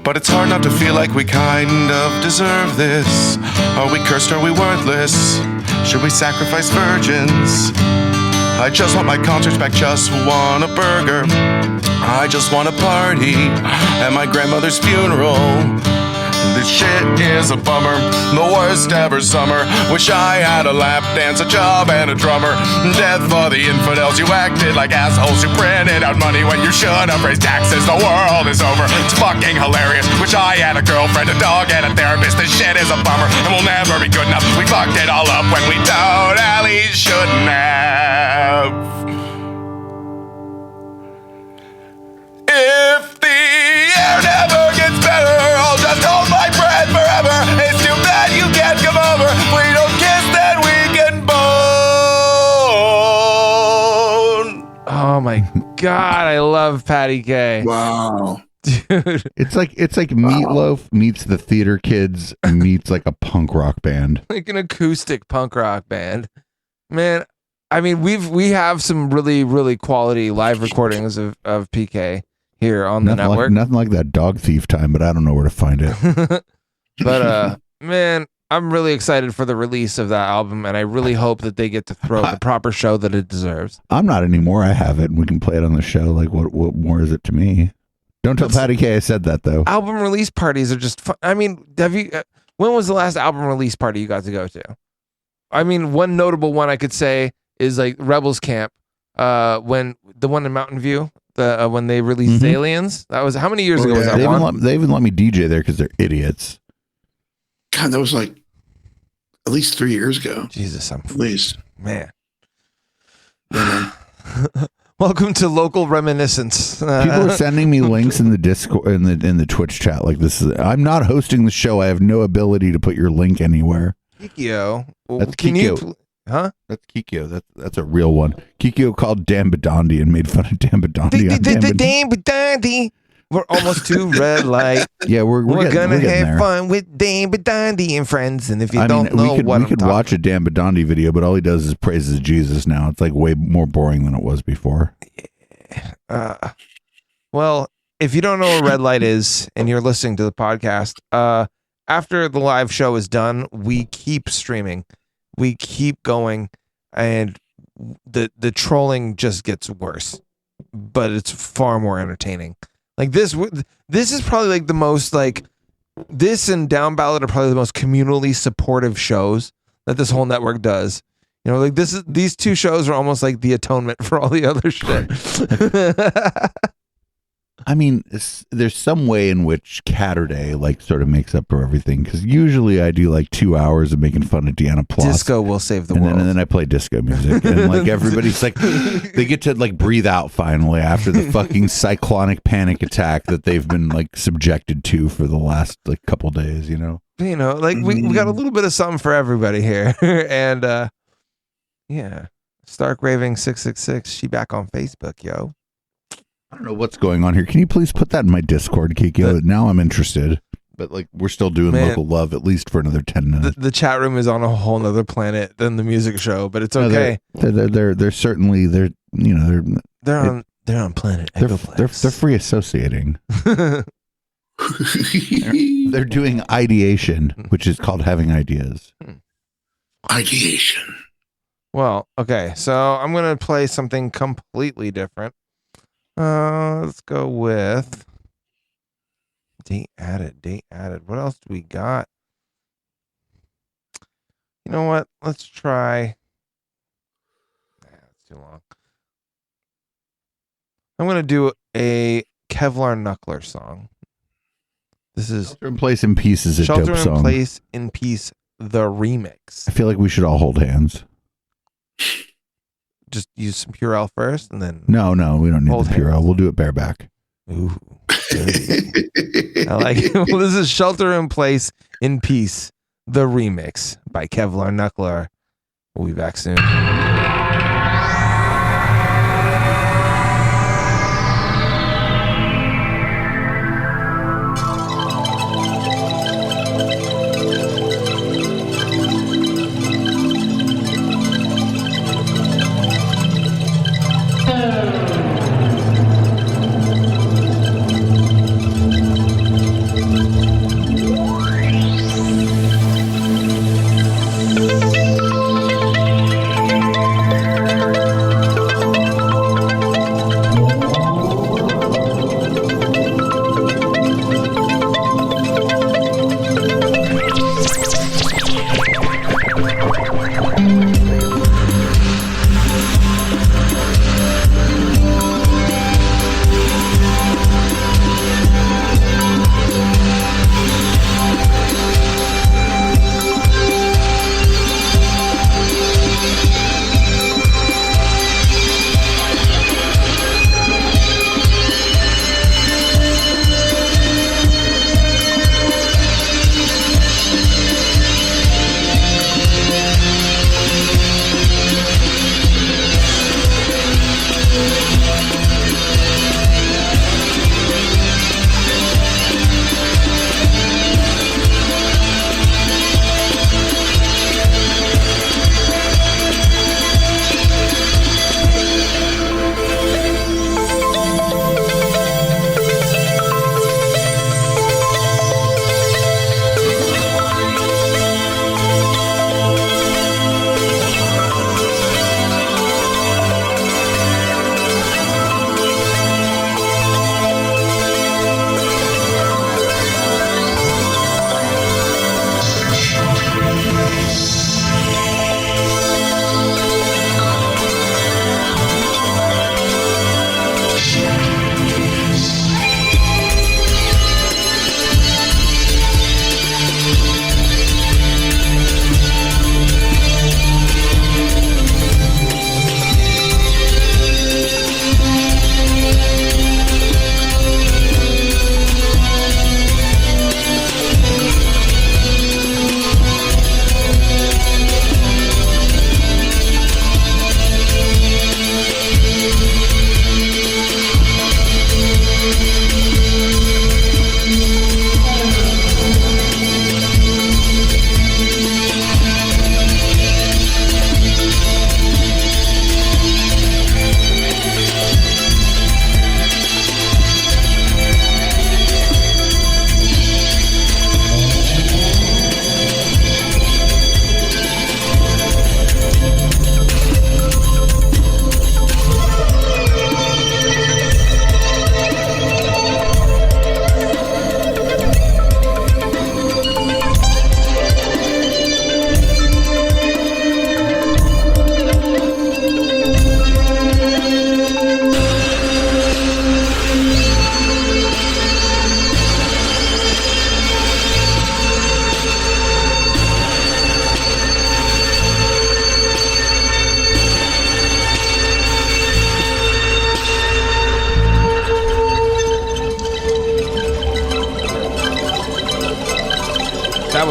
But it's hard not to feel like we kind of deserve this. Are we cursed, are we worthless? Should we sacrifice virgins? I just want my concerts back, just want a burger. I just want a party at my grandmother's funeral. This shit is a bummer, the worst ever summer. Wish I had a lap dance, a job, and a drummer. Death for the infidels, you acted like assholes. You printed out money when you should have raised taxes. The world is over, it's fucking hilarious. Wish I had a girlfriend, a dog, and a therapist. This shit is a bummer, and we'll never be good enough. We fucked it all up when we totally shouldn't have. If the air never gets better, I'll just hold my breath forever. It's too bad you can't come over. If we don't kiss, then we can bone. Oh my god, I love Patty K. Wow. Dude. It's like Meatloaf meets the Theater Kids meets like a punk rock band. Like an acoustic punk rock band. Man, I mean, we have some really, really quality live recordings of PK here on the network. Nothing like that Dog Thief time, but I don't know where to find it. But man, I'm really excited for the release of that album, and I really hope that they get to throw the proper show that it deserves. I'm not anymore. I have it, and we can play it on the show. Like, what more is it to me? Don't tell Patty K I said that, though. Album release parties are just fun. I mean, have you? When was the last album release party you got to go to? I mean, one notable one I could say is like Rebels Camp, when the one in Mountain View, when they released Aliens. That was how many years ago was that one? They even let me DJ there because they're idiots. God, that was like at least 3 years ago. Jesus, at least. Man. Welcome to local reminiscence. People are sending me links in the Discord in the Twitch chat. Like this is. I'm not hosting the show. I have no ability to put your link anywhere. Kikyo. That's Can Kikyo. you? Huh? That's Kikyo. That's a real one. Kikyo called Dambadondi and made fun of Dambadondi. Dambadondi. We're almost to red light. Yeah, we're gonna have have fun with Dambadondi and friends. And if you don't know we could watch a Dambadondi video, but all he does is praises Jesus now. It's like way more boring than it was before. Well, if you don't know what red light is and you're listening to the podcast, after the live show is done, we keep streaming. We keep going, and the trolling just gets worse, but it's far more entertaining. Like this is probably like the most like this and Down Ballad are probably the most communally supportive shows that this whole network does. You know, like these two shows are almost like the atonement for all the other shit. I mean, there's some way in which Catterday like sort of makes up for everything, because usually I do like 2 hours of making fun of Deanna Ploss. Disco will save the world. And then I play disco music, and like everybody's like, they get to like breathe out finally after the fucking cyclonic panic attack that they've been like subjected to for the last like couple days. You know, like we got a little bit of something for everybody here, and yeah, Stark Raving 666. She back on Facebook, yo. I don't know what's going on here. Can you please put that in my Discord, Kikyo? Now I'm interested. But like, we're still doing local love at least for another 10 minutes. The chat room is on a whole nother planet than the music show, but it's okay. They're certainly they're on planet. They're free associating. they're doing ideation, which is called having ideas. Ideation. Well, okay, so I'm gonna play something completely different. Let's go with date added. What else do we got? You know what? Let's try. That's too long. I'm gonna do a Kevlar Knuckler song. This is Shelter in Place in Peace is a dope song. Shelter in Place in Peace, the remix. I feel like we should all hold hands. Just use some Purell first, and then no, we don't need the Purell. We'll do it bareback. Ooh, I like it. Well, this is Shelter in Place in Peace, the remix by Kevlar Knuckler. We'll be back soon.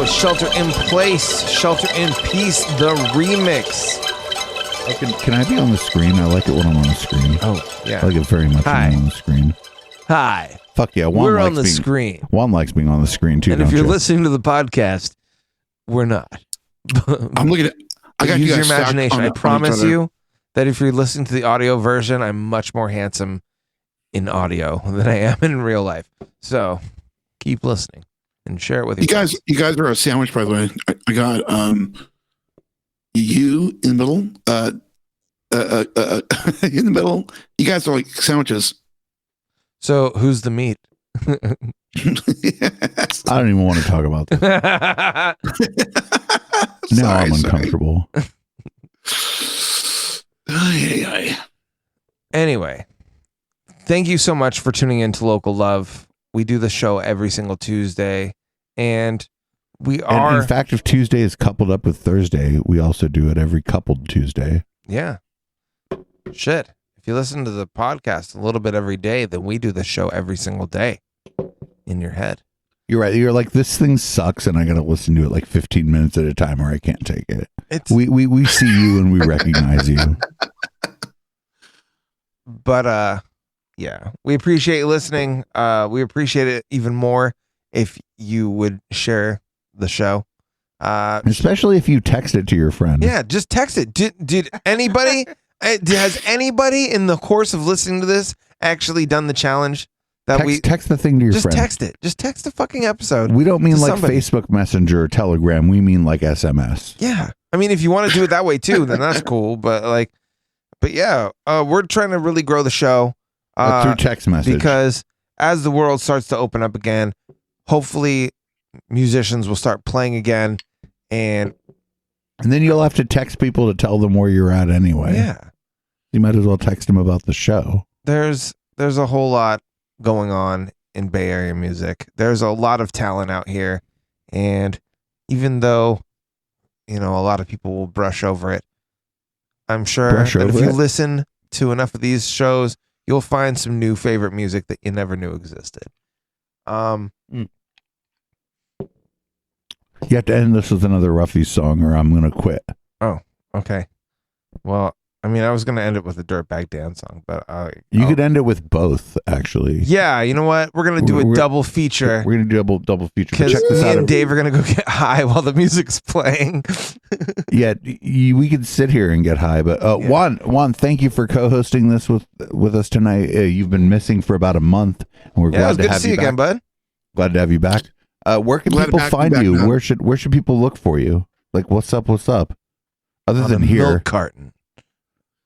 was Shelter in Place, Shelter in Peace, the remix. Can I be on the screen? I like it when I'm on the screen. Oh, yeah. I like it very much when I'm on the screen. Hi. Fuck yeah. We're on the screen. Juan likes being on the screen too. And if you're listening to the podcast, we're not. I'm looking at. I got use you your guys stacked imagination. on- I on each promise other. you that if you're listening to the audio version, I'm much more handsome in audio than I am in real life. So keep listening and share it with You guys are a sandwich, by the way. I got you in the middle. In the middle. You guys are like sandwiches. So who's the meat? I don't even want to talk about this. Now I'm uncomfortable. Anyway, thank you so much for tuning in to Local Love. We do the show every single Tuesday, and we are. And in fact, if Tuesday is coupled up with Thursday, we also do it every coupled Tuesday. Yeah. Shit. If you listen to the podcast a little bit every day, then we do the show every single day in your head. You're right. You're like, this thing sucks, and I got to listen to it like 15 minutes at a time, or I can't take it. We see you and we recognize you. But yeah, we appreciate you listening. We appreciate it even more if you would share the show, especially if you text it to your friend. Yeah, just text it. Did anybody? Has anybody in the course of listening to this actually done the challenge? Text the thing to your just friend. Text it. Just text the fucking episode. We don't mean to like somebody. Facebook Messenger or Telegram. We mean like SMS. Yeah. I mean, if you want to do it that way too, then that's cool. But yeah, we're trying to really grow the show Through text message. because as the world starts to open up again, hopefully musicians will start playing again, and then you'll have to text people to tell them where you're at anyway. Yeah. You might as well text them about the show. There's a whole lot going on in Bay Area music. There's a lot of talent out here, and even though a lot of people will brush over it, I'm sure that if you listen to enough of these shows, you'll find some new favorite music that you never knew existed. You have to end this with another Ruffy song, or I'm gonna quit. Oh, okay. Well, I mean, I was gonna end it with a Dirtbag Dan song, but you could end it with both, actually. Yeah, you know what? We're gonna do a double feature. We're gonna do double feature. Because Check this me out. and Dave are gonna go get high while the music's playing. Yeah, we could sit here and get high, but Juan, thank you for co-hosting this with us tonight. You've been missing for about a month, and we're glad to have you back. Again, bud. Glad to have you back. Where can Glad to people be find back you? now. Where should people look for you? Like, what's up? Other than a here, milk carton.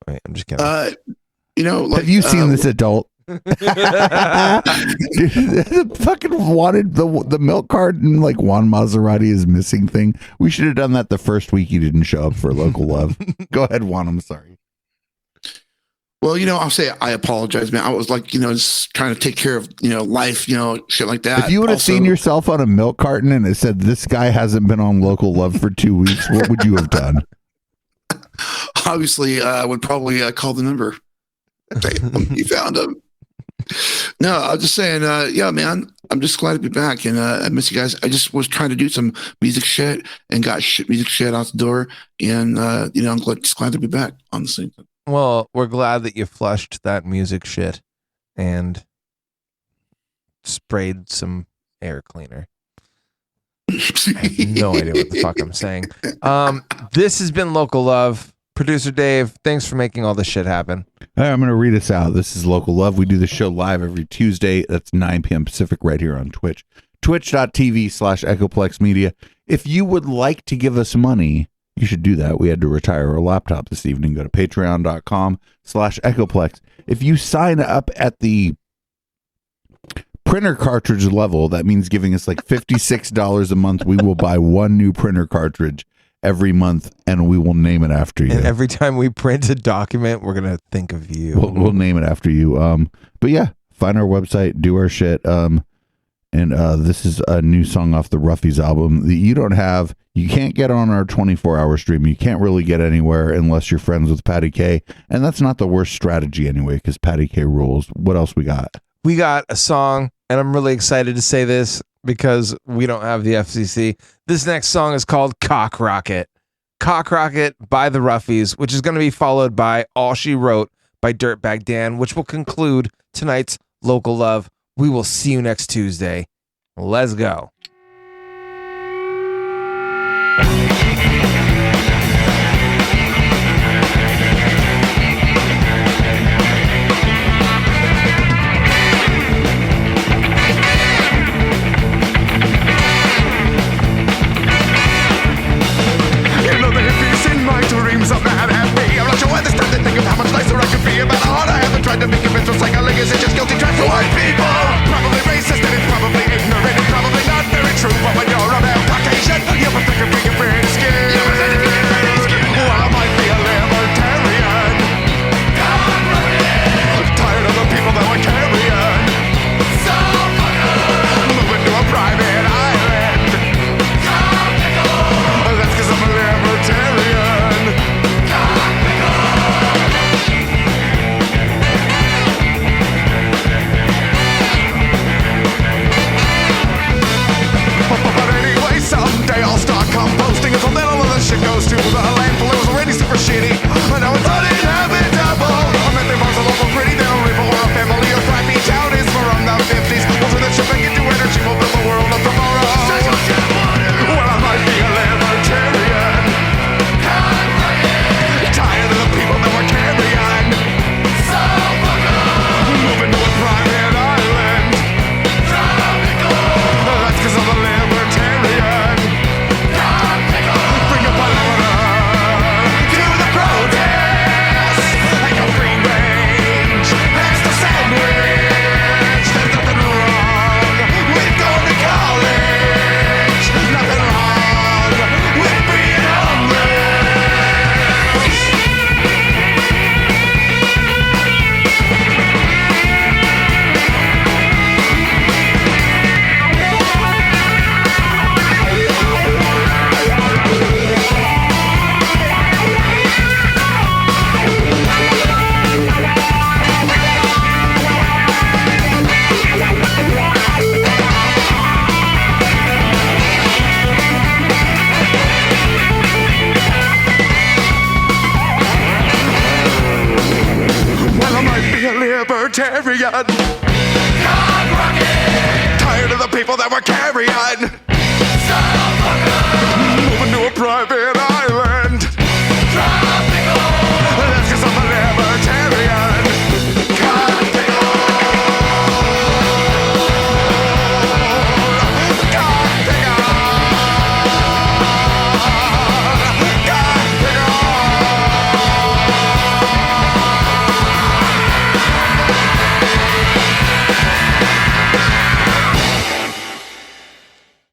Wait, I'm just kidding. Like, have you seen this adult? Dude, fucking wanted the milk carton like Juan Maserati is missing thing. We should have done that the first week you didn't show up for Local Love. Go ahead, Juan. I'm sorry. Well, I'll say I apologize, man. I was like, just trying to take care of, life, shit like that. If you would have Also, seen yourself on a milk carton and it said this guy hasn't been on Local Love for 2 weeks, what would you have done? obviously, I would probably call the number. You found him. No, I was just saying, yeah, man, I'm just glad to be back, and I miss you guys. I just was trying to do some music shit and got music shit out the door, and I'm just glad to be back, honestly. Well, we're glad that you flushed that music shit and sprayed some air cleaner. I have no idea what the fuck I'm saying. This has been Local Love. Producer Dave, thanks for making all this shit happen. All right, I'm going to read us out. This is Local Love. We do the show live every Tuesday. That's 9 p.m. Pacific right here on Twitch. Twitch.tv/Echoplex Media. If you would like to give us money, you should do that. We had to retire our laptop this evening. Go to patreon.com/Echoplex. If you sign up at the printer cartridge level, that means giving us like $56 a month. We will buy one new printer cartridge every month, and we will name it after you. And every time we print a document, we're going to think of you. We'll name it after you. But yeah, find our website, do our shit. And this is a new song off the Ruffies album that you can't get on our 24-hour stream. You can't really get anywhere unless you're friends with Patty K. And that's not the worst strategy anyway, because Patty K rules. What else we got? We got a song, and I'm really excited to say this because we don't have the FCC. This next song is called Cock Rocket. Cock Rocket by the Ruffies, which is going to be followed by All She Wrote by Dirtbag Dan, which will conclude tonight's Local Love. We will see you next Tuesday. Let's go. I'm not happy. I'm not sure why this time to think of how much nicer I could be. About how hard I haven't tried to make it just like a legacy, just guilty trash to white people. Probably racist and it's probably ignorant and probably not very true. But when you're a male Caucasian, you're perfect for your pretty skin. Well, I might be a libertarian. Tired of the people that were carrying. So moving to a private island. That's cause I'm a libertarian. Someday I'll start composting until then all of this shit goes to the landfill. It was already super shitty, but now it's uninhabitable. I'm at the bars of local pretty, they don't live or a family or crappy town is from the 50s. We'll turn this shit back into energy, we'll build the world of tomorrow. Well, I might be a libertarian. Tired of the people that were carrying. Moving to a private island. That's cause I'm a libertarian. Libertarian. Tired of the people that were carrying. Moving to a private